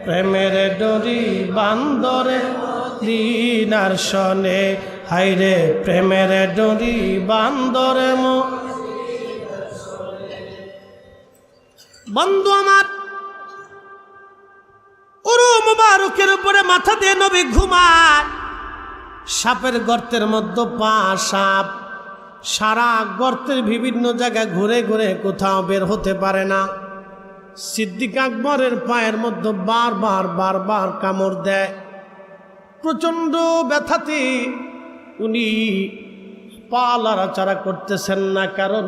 প্রেমের ডোরি বান্দরে মদিনার সনে, হায়রে প্রেমের ডোরি বান্দরে মদিনার সনে। বন্ধু আমার, উরু মুবারকের উপরে মাথা দিয়ে নবী ঘুমায়। সাপের গর্তের মধ্যে পা সাপ, সারা গর্তের বিভিন্ন জায়গায় ঘুরে ঘুরে কোথাও বের হতে পারে না। সিদ্দিক আকবরের পায়ের মধ্যে বারবার বারবার কামড় দেয়। প্রচণ্ড ব্যথাতে উনি পা নাড়াচাড়া করতেছেন না, কারণ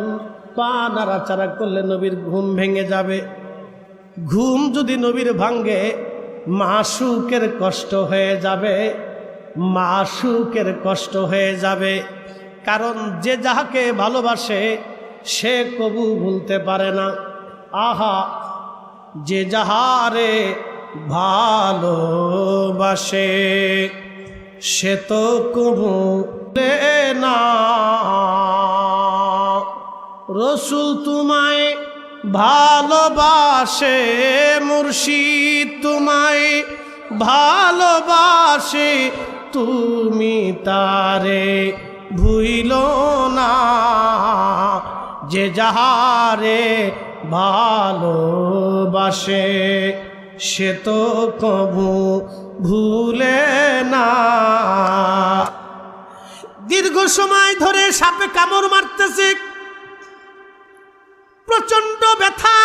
পা নাড়াচাড়া করলে নবীর ঘুম ভেঙে যাবে। ঘুম যদি নবীর ভাঙ্গে মাসুকের কষ্ট হয়ে যাবে, মাসুকের কষ্ট হয়ে যাবে। কারণ যে যাহাকে ভালোবাসে সে কবু ভুলতে পারে না। আহা, যে যাহারে ভালোবাসে সে তো কবু ভুলে না। রসুল তোমায় ভালোবাসে, মুর্শিদ তোমায় ভালোবাসে, তুমি তারে ভুইল না। যে যাহারে ভালোবাসে সে তো কবু ভুলে না। দীর্ঘ সময় ধরে সাপে কামড় মারতেছে, প্রচন্ড ব্যথা,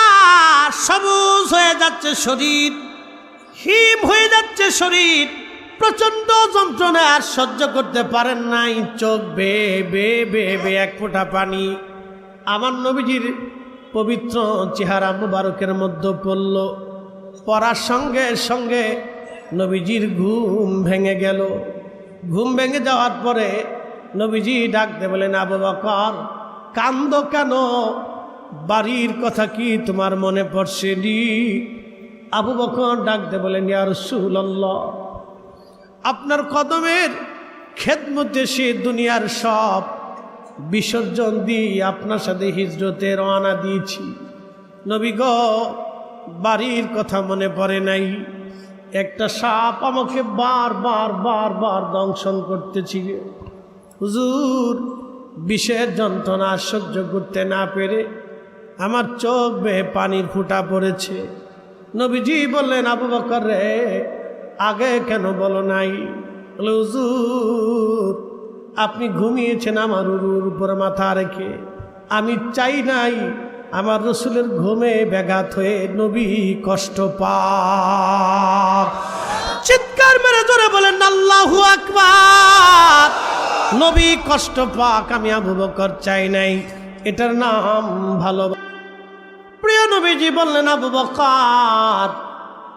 সবুজ হয়ে যাচ্ছে শরীর, হিম হয়ে যাচ্ছে শরীর, প্রচন্ড যন্ত্রণা আর সহ্য করতে পারেন নাই। চোখ বে বে বে বে এক ফোঁটা পানি। আমার নবীজির পবিত্র চেহারা মুবারকের মধ্যে পড়ল। পড়ার সঙ্গে সঙ্গে নবীজির ঘুম ভেঙে গেল। ঘুম ভেঙে যাওয়ার পরে নবীজি ডাকতে বলেন, আবু বকর কান্দো কেন? বাড়ির কথা কি তোমার মনে পড়ছে নি? আবু বকর ডাকতে বলেন, ইয়া রাসূলুল্লাহ, আপনার কদমের খেদমতে সে দুনিয়ার সব বিসর্জন দিয়ে আপনার সাথে হিজরতে রওনা দিয়েছি। নবী গো, বাড়ির কথা মনে পড়ে নাই। একটা সাপ আমাকে বার দংশন করতেছি। হুজুর, বিষের যন্ত্রণা সহ্য করতে না পেরে আমার চোখ বেয়ে পানির ফুঁটা পড়েছে। নবীজি বললেন, আবু বকর রে, আগে কেন বলো নাই? বলে, হুজুর আপনি ঘুমিয়েছেন আমার উরুর উপর মাথা রেখে, আমি চাই নাই আমার রসুলের ঘুমে ব্যাঘাত হয়ে নবী কষ্ট পাক। চিৎকার মেরে জোরে বলেন আল্লাহু আকবার। নবী কষ্ট পাক আমি আবু বকর চাই নাই। এটার নাম ভালোবাসা। প্রিয় নবীজি বললেন, আবু বকর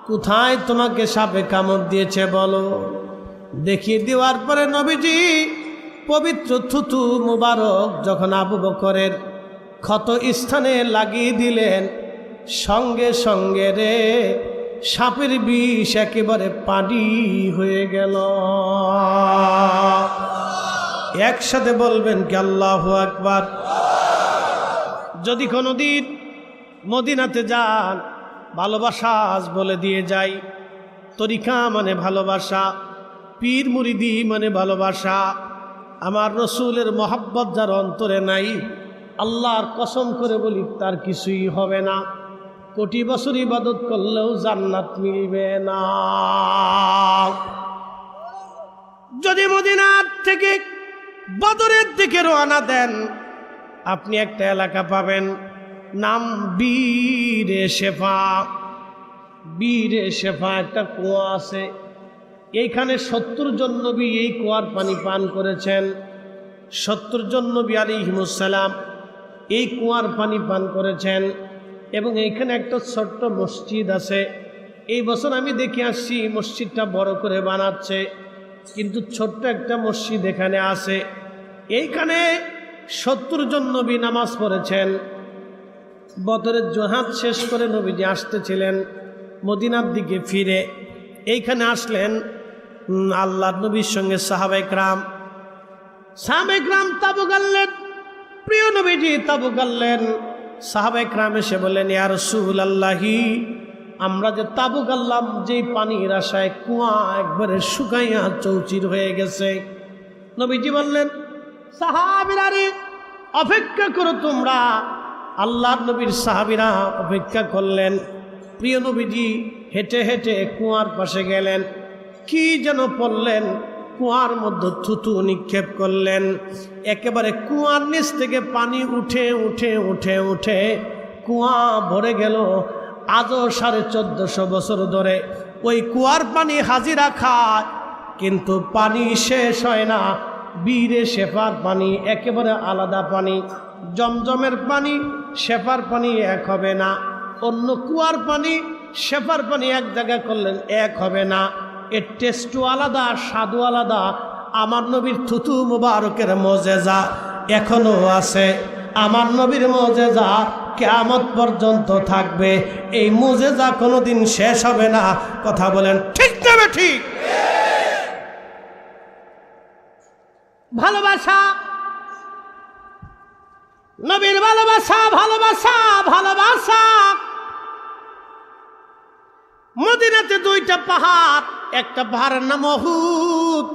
কোথায় তোমাকে সাপে কামড় দিয়েছে বলো। দেখিয়ে দেওয়ার পরে নবীজি পবিত্র থুতু মুবারক যখন আবু বকরের ক্ষত স্থানে লাগিয়ে দিলেন, সঙ্গে সঙ্গে রে সাপের বিষ একেবারে পানি হয়ে গেল। একসাথে বলবেন কি আল্লাহু আকবার। যদি কোনোদিন মদিনাতে যান, ভালোবাসা আজ বলে দিয়ে যাই, তরিকা মানে ভালোবাসা, পীর মুরিদি মানে ভালোবাসা। আমার রসুলের মহাব্বত যার অন্তরে নাই, আল্লাহর কসম করে বলি তার কিছুই হবে না। কোটি বছর ইবাদত করলেও জান্নাত মিলবে না। যদি মদিনার থেকে বদরের দিকে রওনা দেন, আপনি একটা এলাকা পাবেন, নাম বীরে শেফা। বীরে শেফা একটা কুয়া আছে। এইখানে 70 জন নবী এই কুয়ার পানি পান করেছেন। 70 জন নবী আলাইহিমুসসালাম এই কুয়ার পানি পান করেছেন। এবং এইখানে একটা ছোট্ট মসজিদ আছে। এই বছর আমি দেখে আসছি মসজিদটা বড় করে বানাচ্ছে, কিন্তু ছোট্ট একটা মসজিদ এখানে আছে। এইখানে 70 জন নবী নামাজ পড়েছেন। বদরের জহাদ শেষ করে নবীজি আসতেছিলেন মদিনার দিকে ফিরে। এইখানে আসলেন আল্লাহর নবীর সঙ্গে সাহাবায়ে কেরাম তাবু গাড়লেন। প্রিয় নবীজি তাবু গাড়লেন। সাহাবায়ে কেরাম এসে বললেন, ইয়া রাসূলুল্লাহি, আমরা যে তাবু গাড়লাম, যেই পানির আশায় কুয়া একবারে শুকাইয়া চৌচির হয়ে গেছে। নবীজি বললেন, সাহাবীরা রে, অপেক্ষা করো তোমরা। আল্লাহর নবীর সাহাবীরা অপেক্ষা করলেন। প্রিয় নবীজি হেঁটে হেঁটে কুয়ার পাশে গেলেন। কি যেন পড়লেন, কুয়ার মধ্যে থুতু নিক্ষেপ করলেন। একেবারে কুয়ার নিচ থেকে পানি উঠে উঠে উঠে উঠে কুয়া ভরে গেল। আজও 1450 বছর ধরে ওই কুয়ার পানি হাজিরা খায়, কিন্তু পানি শেষ হয় না। বীরে শেফার পানি একেবারে আলাদা পানি। জমজমের পানি শেফার পানি এক হবে না। অন্য কুয়ার পানি শেফার পানি এক জায়গায় করলেন এক হবে না। এর টেস্টও আলাদা, স্বাদও আলাদা। আমার নবীর থুতু মুবারকের মুজিজা এখনো আছে। আমার নবীর মুজিজা কিয়ামত পর্যন্ত থাকবে। এই মুজিজা কোনোদিন শেষ হবে না। কথা বলেন ঠিক না ঠিক? ভালোবাসা, নবীর ভালোবাসা, ভালোবাসা, ভালোবাসা। মদিনাতে 2টা পাহাড়, একটা পাহাড়ের নাম উহুদ,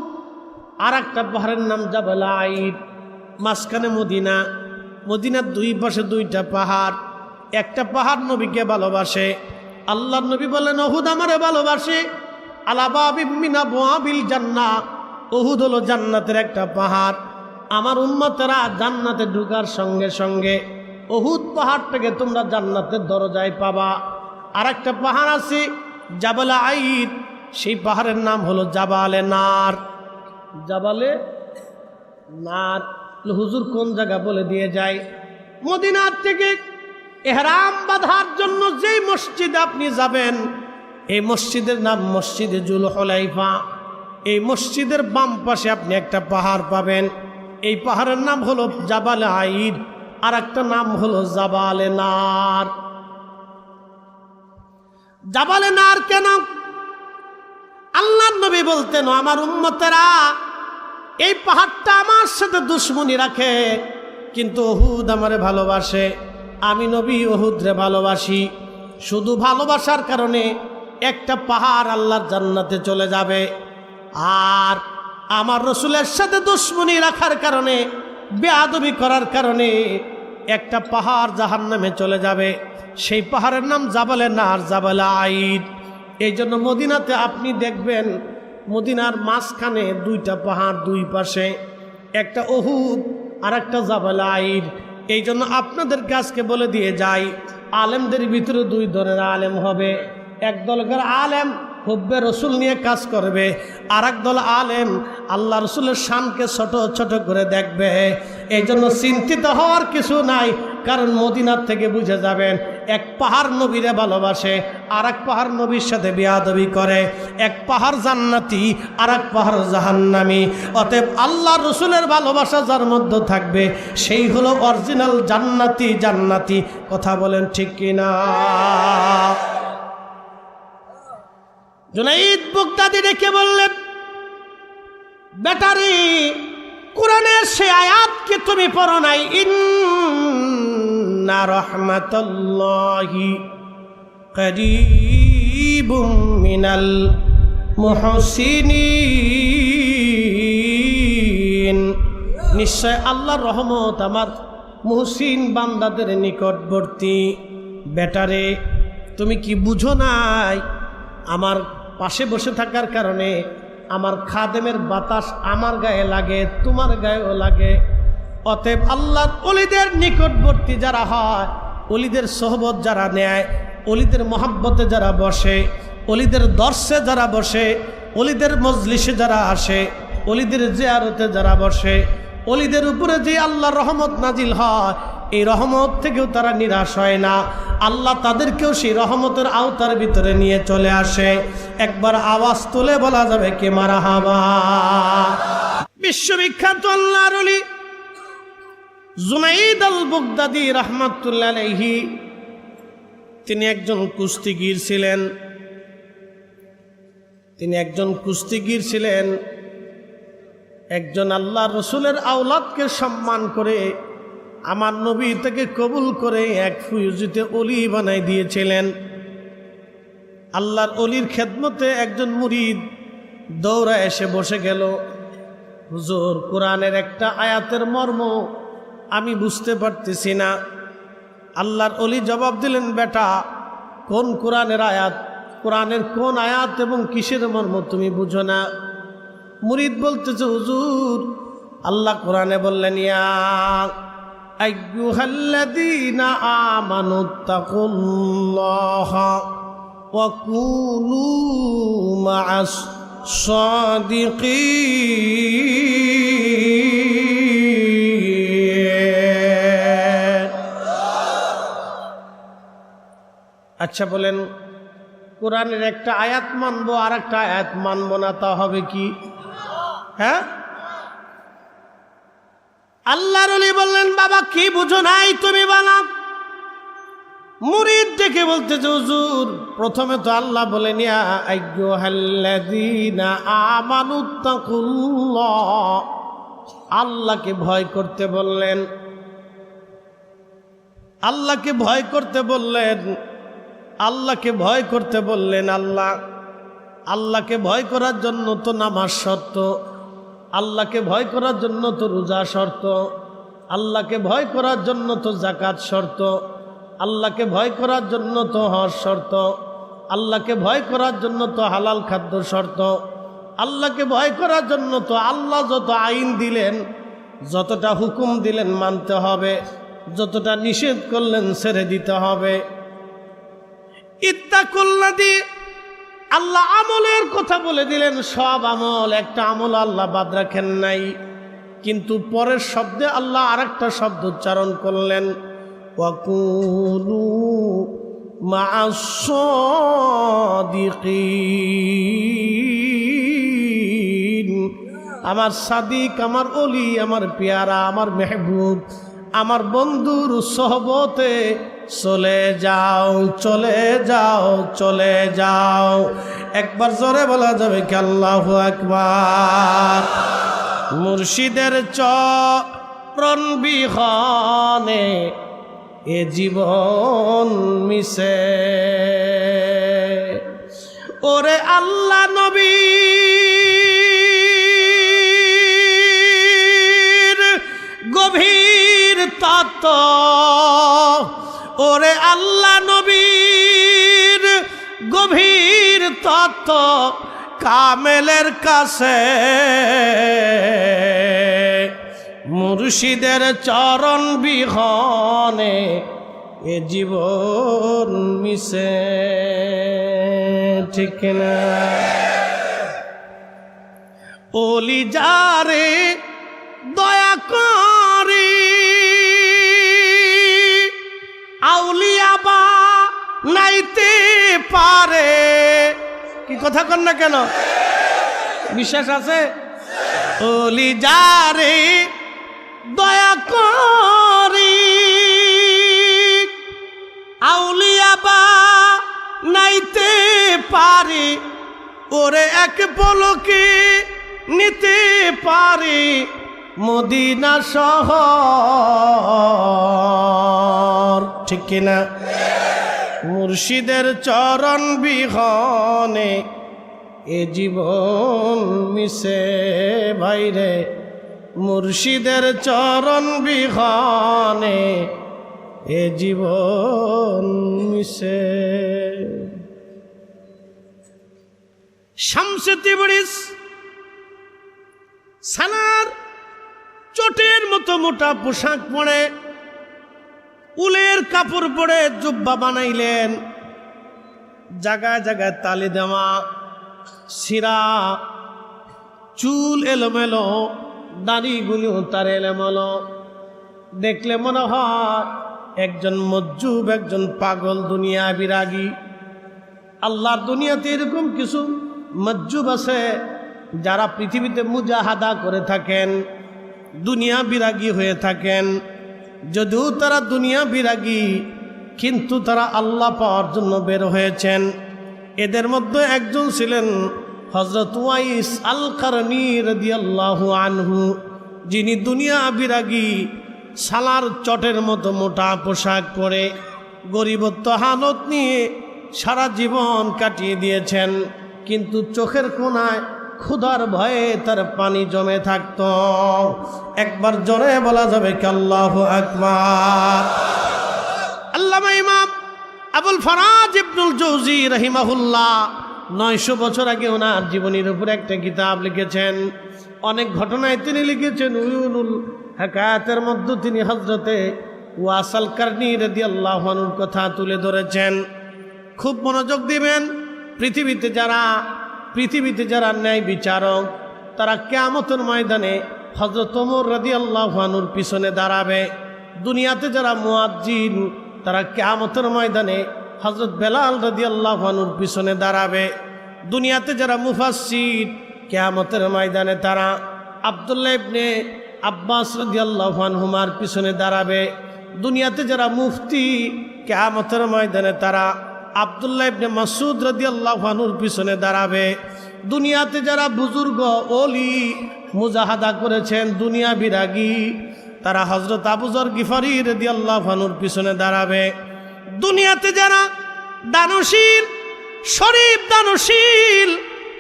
আর একটা পাহাড়ের নাম জাবাল আইদ। মাঝখানে মদিনা। মদিনার 2 পাশে 2টা পাহাড়। একটা পাহাড় নবীকে ভালোবাসে। আল্লাহর নবী বলেন, উহুদ আমারে ভালোবাসে। আলা বাবিম মিন আবওয়াবিল জান্নাহ, উহুদ হলো জান্নাতের একটা পাহাড়। আমার উম্মতেরা জান্নাতে ঢোকার সঙ্গে সঙ্গে উহুদ পাহাড়টাকে তোমরা জান্নাতের দরজায় পাবা। আর একটা পাহাড় আছে জাবাল আইদ, সেই পাহাড়ের নাম হলো জাবালে নার। জাবালে নার। হুজুর কোন জায়গা বলে দিয়ে যায়? মদিনার থেকে ইহরাম বাঁধার জন্য যেই মসজিদে আপনি যাবেন, এই মসজিদের নাম মসজিদে জুলহুলাইফা। এই মসজিদের বাম পাশে আপনি একটা পাহাড় পাবেন। এই পাহাড়ের নাম হলো জাবাল আইদ, আর একটা নাম হলো জাবালে নার। জাবালে নার কেন? আল্লাহর নবী বলতেন, আমার উম্মতেরা এই পাহাড়টা আমার সাথে দুশ্মনী রাখে, কিন্তু উহুদ আমারে ভালোবাসে। আমি নবী উহুদরে ভালোবাসি। শুধু ভালোবাসার কারণে একটা পাহাড় আল্লাহর জান্নাতে চলে যাবে, আর আমার রসুলের সাথে দুশ্মনী রাখার কারণে, বেয়াদবি করার কারণে একটা পাহাড় জাহান্নামে চলে যাবে। সেই পাহাড়ের নাম জাবালে নার, জাবালে আইদ। এই জন্য মদিনাতে আপনি দেখবেন, মদিনার মাঝখানে দুইটা পাহাড়, দুই পাশে একটা উহুদ আর একটা জাবালে আইদ। এই জন্য আপনাদেরকে আজকে বলে দিয়ে যাই, আলেমদের ভিতরে দুই ধরনের আলেম হবে। এক দলকার আলেম হুব্বে রসুল নিয়ে কাজ করবে, আর এক দল আলেম আল্লাহ রসুলের শানকে ছোট ছোট করে দেখবে। এই জন্য চিন্তিত হওয়ার কিছু নাই, কারণ মদিনার থেকে বুঝে যাবেন, এক পাহাড় নবীরে ভালোবাসে, আর এক পাহাড় নবীর সাথে বেয়াদবি করে। এক পাহাড় জান্নাতি, আর এক পাহাড় জাহান্নামী। অতএব আল্লাহ রসুলের ভালোবাসা যার মধ্যে থাকবে, সেই হলো অরিজিনাল জান্নাতি। জান্নাতি কথা বলেন ঠিক কিনা? জুনাইদ বাগদাদী ডেকে বললেন, বেটারি, কোরআনের সে আয়াতকে তুমি পড়ো নাই, ইন্না রাহমাতাল্লাহি করিবুম মিনাল মুহসিনিন। নিশ্চয় আল্লাহর রহমত আমার মুহসিন বান্দাদের নিকটবর্তী। বেটারে, তুমি কি বুঝো নাই? আমার পাশে বসে থাকার কারণে আমার খাদেমের বাতাস আমার গায়ে লাগে, তোমার গায়েও লাগে। অতএব আল্লাহর ওলিদের নিকটবর্তী যারা হয়, ওলিদের সোহবত যারা নেয়, ওলিদের মহাব্বতে যারা বসে, ওলিদের দর্শে যারা বসে, ওলিদের মজলিসে যারা আসে, ওলিদের জিয়ারতে যারা বসে, ওলিদের উপরে যে আল্লাহর রহমত নাজিল হয়, এই রহমত থেকেও তারা নিরাশ হয় না। আল্লাহ তাদেরকেও সেই রহমতের আওতার ভিতরে নিয়ে চলে আসে। একবার আওয়াজ তুলে বলা যাবে কে মারহাবা। বিশ্ববিখ্যাত আল্লাহর ওলি জুনাইদ আল বাগদাদী রাহমাতুল্লাহ আলাইহি, তিনি একজন কুস্তিগীর ছিলেন। তিনি একজন কুস্তিগীর ছিলেন। একজন আল্লাহ রসুলের আওলাদকে সম্মান করে, আমার নবী থেকে কবুল করে এক ফুয়ুজিতে অলি বানাই দিয়েছিলেন। আল্লাহর অলির খেদমতে একজন মুরিদ দৌড়া এসে বসে গেল, হুজুর, কোরআনের একটা আয়াতের মর্ম আমি বুঝতে পারতেছি না। আল্লাহর অলি জবাব দিলেন, বেটা, কোন কোরআনের আয়াত? কোরআনের কোন আয়াত এবং কিসের মর্ম তুমি বুঝো না? মুরিদ বলতেছে, হুজুর, আল্লাহ কোরআনে বললেন, ইয়া আইয়ুহাল্লাযীনা আমানুত্তাকুল্লাহা ওয়া কুনু মা'আস সাদিকিন। আচ্ছা বলেন, কোরআনের একটা আয়াত মানবো আর একটা আয়াত মানবো না, তা হবে কি? হ্যাঁ? আল্লাহর ওলি বললেন, বাবা কি বুঝো নাই তুমি বানাও। মুরিদ ডেকে বলতেছে, হুজুর, প্রথমে তো আল্লাহ বলেন, ইয়া আইয়ুহাল্লাযীনা আমানুত্তাকুল্লাহ, আল্লাহকে ভয় করতে বললেন। আল্লাহকে ভয় করতে বললেন। আল্লাহকে ভয় করতে বললেন। আল্লাহকে ভয় করার জন্য তো নামাজ শর্ত, আল্লাহকে ভয় করার জন্য তো রোজা শর্ত, আল্লাহকে ভয় করার জন্য তো যাকাত শর্ত, আল্লাহকে ভয় করার জন্য তো হজ শর্ত, আল্লাহকে ভয় করার জন্য তো হালাল খাদ্য শর্ত, আল্লাহকে ভয় করার জন্য তো আল্লাহ যত আইন দিলেন, যতটা হুকুম দিলেন মানতে হবে, যতটা নিষেধ করলেন ছেড়ে দিতে হবে। ইত্তাকুল্লাযী, আল্লাহ আমলের কথা বলে দিলেন, সব আমল, একটা আমল আল্লাহ বাদ রাখেন নাই। কিন্তু পরের শব্দে আল্লাহ আরেকটা শব্দ উচ্চারণ করলেন, وكونوا مع الصادقين আমার সাদিক, আমার ওলি, আমার পেয়ারা, আমার মেহবুব, আমার বন্ধুর সোহবতে চলে যাও, চলে যাও, চলে যাও। একবার জোরে বলা যাবে কি আল্লাহু আকবার। মুর্শিদের চরণ বিহনে এ জীবন মিশে। ওরে আল্লাহ নবীর গভীর তত্ত্ব, ওরে আল্লাহ নবীর গভীর তত্ত্ব কামেলের কাছে মুর্শিদের চরণ বিহনে এ জীবন মিশে। ঠিক না? ওলি যারে দয়া করে আউলিয়া বা নাইতে পারে। কি কথা কন না কেন? বিশ্বাস আছে? ওলি যারে দয়া করি আউলিয়া বা নাইতে পারি, ওরে এক পলকে নিতে পারি মদিনা শহর। ঠিক কিনা? মুর্শিদের চরণ বিহনে এ জীবন মিশে ভাইরে, মুর্শিদের চরণ বিহনে এ জীবন মিশে। শামসে তিবরিজ সালার চটের মতো মোটা পোশাক পরে, উলের কাপড় পরে জুব্বা বানাইলেন, জায়গায় জায়গায় তালি দেওয়া, সিরা, চুল এলোমেলো, দাড়িগুলো তার এলোমেলো। দেখলে মনে হয় একজন মজ্জুব, একজন পাগল, দুনিয়া বিরাগী। আল্লাহর দুনিয়াতে এরকম কিছু মজ্জুব আছে যারা পৃথিবীতে মুজাহাদা করে থাকেন, দুনিয়া বিরাগী হয়ে থাকেন। যদিও তারা দুনিয়া বিরাগী, কিন্তু তারা আল্লাহ পাওয়ার জন্য বের হয়েছেন। এদের মধ্যে একজন ছিলেন হযরত ওয়াইস আল কারনী রাদিয়াল্লাহু আনহু, যিনি দুনিয়া বিরাগী, সালার চটের মতো মোটা পোশাক পরে গরিবত্ব হালত নিয়ে সারা জীবন কাটিয়ে দিয়েছেন। কিন্তু চোখের কোণায় ক্ষুধার ভয়ে তার পানি জমে থাকত। একবার জোরে বলা যাবে কি আল্লাহু আকবার। আল্লামা ইমাম আবুল ফরাজ ইবনুল জৌজি রাহিমাহুল্লাহ 900 বছর আগে ওনার জীবনীর উপর একটা কিতাব লিখেছেন। অনেক ঘটনায় তিনি লিখেছেন। উয়ুনুল হাকায়াতের মধ্যে তিনি হযরতে ওয়াস আল কারনী রাদিয়াল্লাহু আনহুর কথা তুলে ধরেছেন। খুব মনোযোগ দিবেন। পৃথিবীতে যারা ন্যায় বিচারক, তারা কিয়ামতের ময়দানে হযরত ওমর রাদিয়াল্লাহু আনহুর পিছনে দাঁড়াবে। দুনিয়াতে যারা মুয়াজ্জিন, তারা কিয়ামতের ময়দানে হযরত বেলাল রাদিয়াল্লাহু আনহুর পিছনে দাঁড়াবে। দুনিয়াতে যারা মুফাসসির, কিয়ামতের ময়দানে তারা আব্দুল্লাহ ইবনে আব্বাস রাদিয়াল্লাহু আনহুমার পিছনে দাঁড়াবে। দুনিয়াতে যারা মুফতি, কিয়ামতের ময়দানে তারা আব্দুল্লাহ ইবনে মাসউদ রাদিয়াল্লাহু আনহুর পিছনে দাঁড়াবে। দুনিয়াতে যারা বুজুর্গ ওলি মুজাহাদা করেছেন, দুনিয়া বিরাগী, তারা হযরত আবু যর গিফারি রাদিয়াল্লাহু আনহুর পিছনে দাঁড়াবে। দুনিয়াতে যারা দানশীল, শরীফ দানশীল,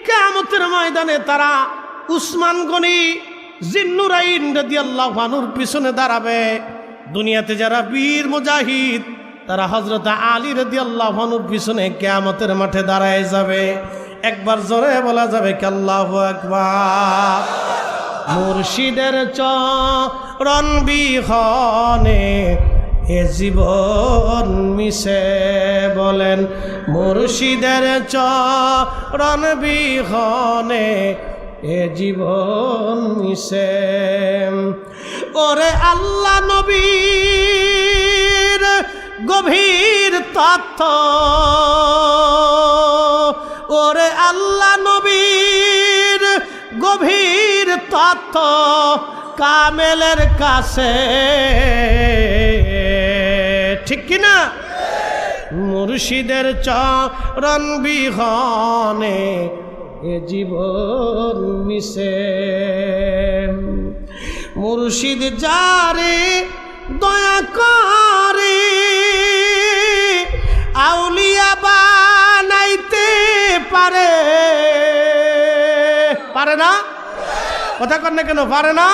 কিয়ামতের ময়দানে তারা উসমান গনি জিন্নুরাইন রাদিয়াল্লাহু আনহুর পিছনে দাঁড়াবে। দুনিয়াতে যারা বীর মুজাহিদ, তারা হযরত আলী রাদিয়াল্লাহু আনহুর পিছনে কিয়ামতের মাঠে দাঁড়ায় যাবে। একবার জোরে বলা যাবে কি আল্লাহু আকবার। মুর্শিদের চরণ বিহনে এ জীবন মিশে, বলেন মুর্শিদের চরণ বিহনে এ জীবন মিশে। ওরে আল্লাহ নবীর গভীর তথ্য। ওরে আল্লাহ নবীর গভীর তথ্য কামেলের কাছে, ঠিক কিনা? মুর্শিদের চরণ বিহনে এ জীবন মিশে। মুর্শিদ যারে দয়া করে আউলিয়া বানাইতে পারে, পারে না? কথা কন না কেন? পারে না?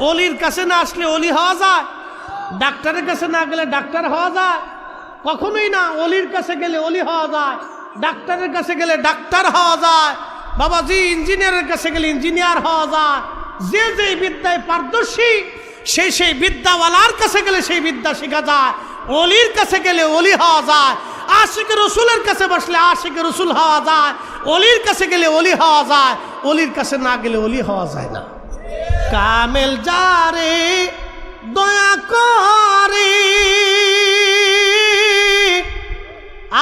অলির কাছে না আসলে অলি হওয়া যায়? ডাক্তারের কাছে না গেলে ডাক্তার হওয়া যায়? কখনোই না। অলির কাছে গেলে অলি হওয়া যায়, ডাক্তারের কাছে গেলে ডাক্তার হওয়া যায়, বাবাজি ইঞ্জিনিয়ারের কাছে গেলে ইঞ্জিনিয়ার হওয়া যায়। যে যে বিদ্যায় পারদর্শী সেই বিদ্যাওয়ালার কাছে গেলে সেই বিদ্যা শেখা যায়। অলির কাছে গেলে অলি হওয়া যায়, আশিকে রসুলের কাছে বসলে আশিকে রসুল হওয়া যায়, অলির কাছে গেলে অলি হওয়া যায়, অলির কাছে না গেলে অলি হওয়া যায় না। কামেল যারে দয়া করে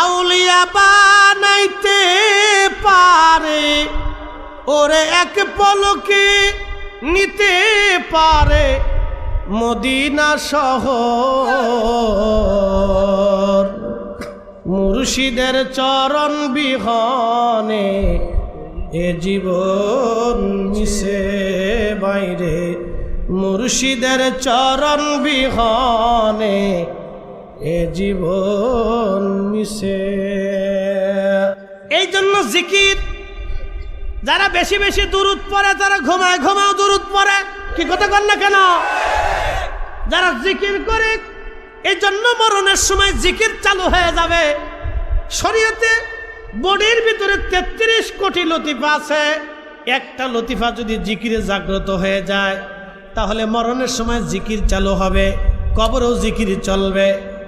আউলিয়া বানাইতে পারে, ওরে এক পলকে নিতে পারে মদিনা শহর। মুর্শিদের চরণ বিহনে এ জীবন মিশে বাইরে। মুর্শিদের চরণ বিহনে এ জীবন মিশে। এই জন্য জিকির যারা বেশি বেশি দুরূদ পড়ে তারা ঘুমায় ঘুমাও দুরূদ পড়ে। কি কথা কন না কেন? যারা জিকির করে এই জন্য মরণের সময় জিকির চালু হয়ে যাবে। শরীয়তে বডির ভিতরে 33 কোটি লতিফা আছে। একটা লতিফা যদি জিকিরে জাগ্রত হয়ে যায় তাহলে মরণের সময় জিকির চালু হবে। কবরেও জিকির চলবে,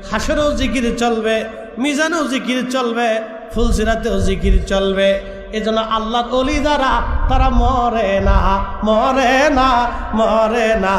হাসরেও জিকির চলবে, মিজানেও জিকির চলবে, ফুলসিরাতেও জিকির চলবে। এজন্য আল্লাহর ওলি যারা তারা মরে না, মরে না, মরে না।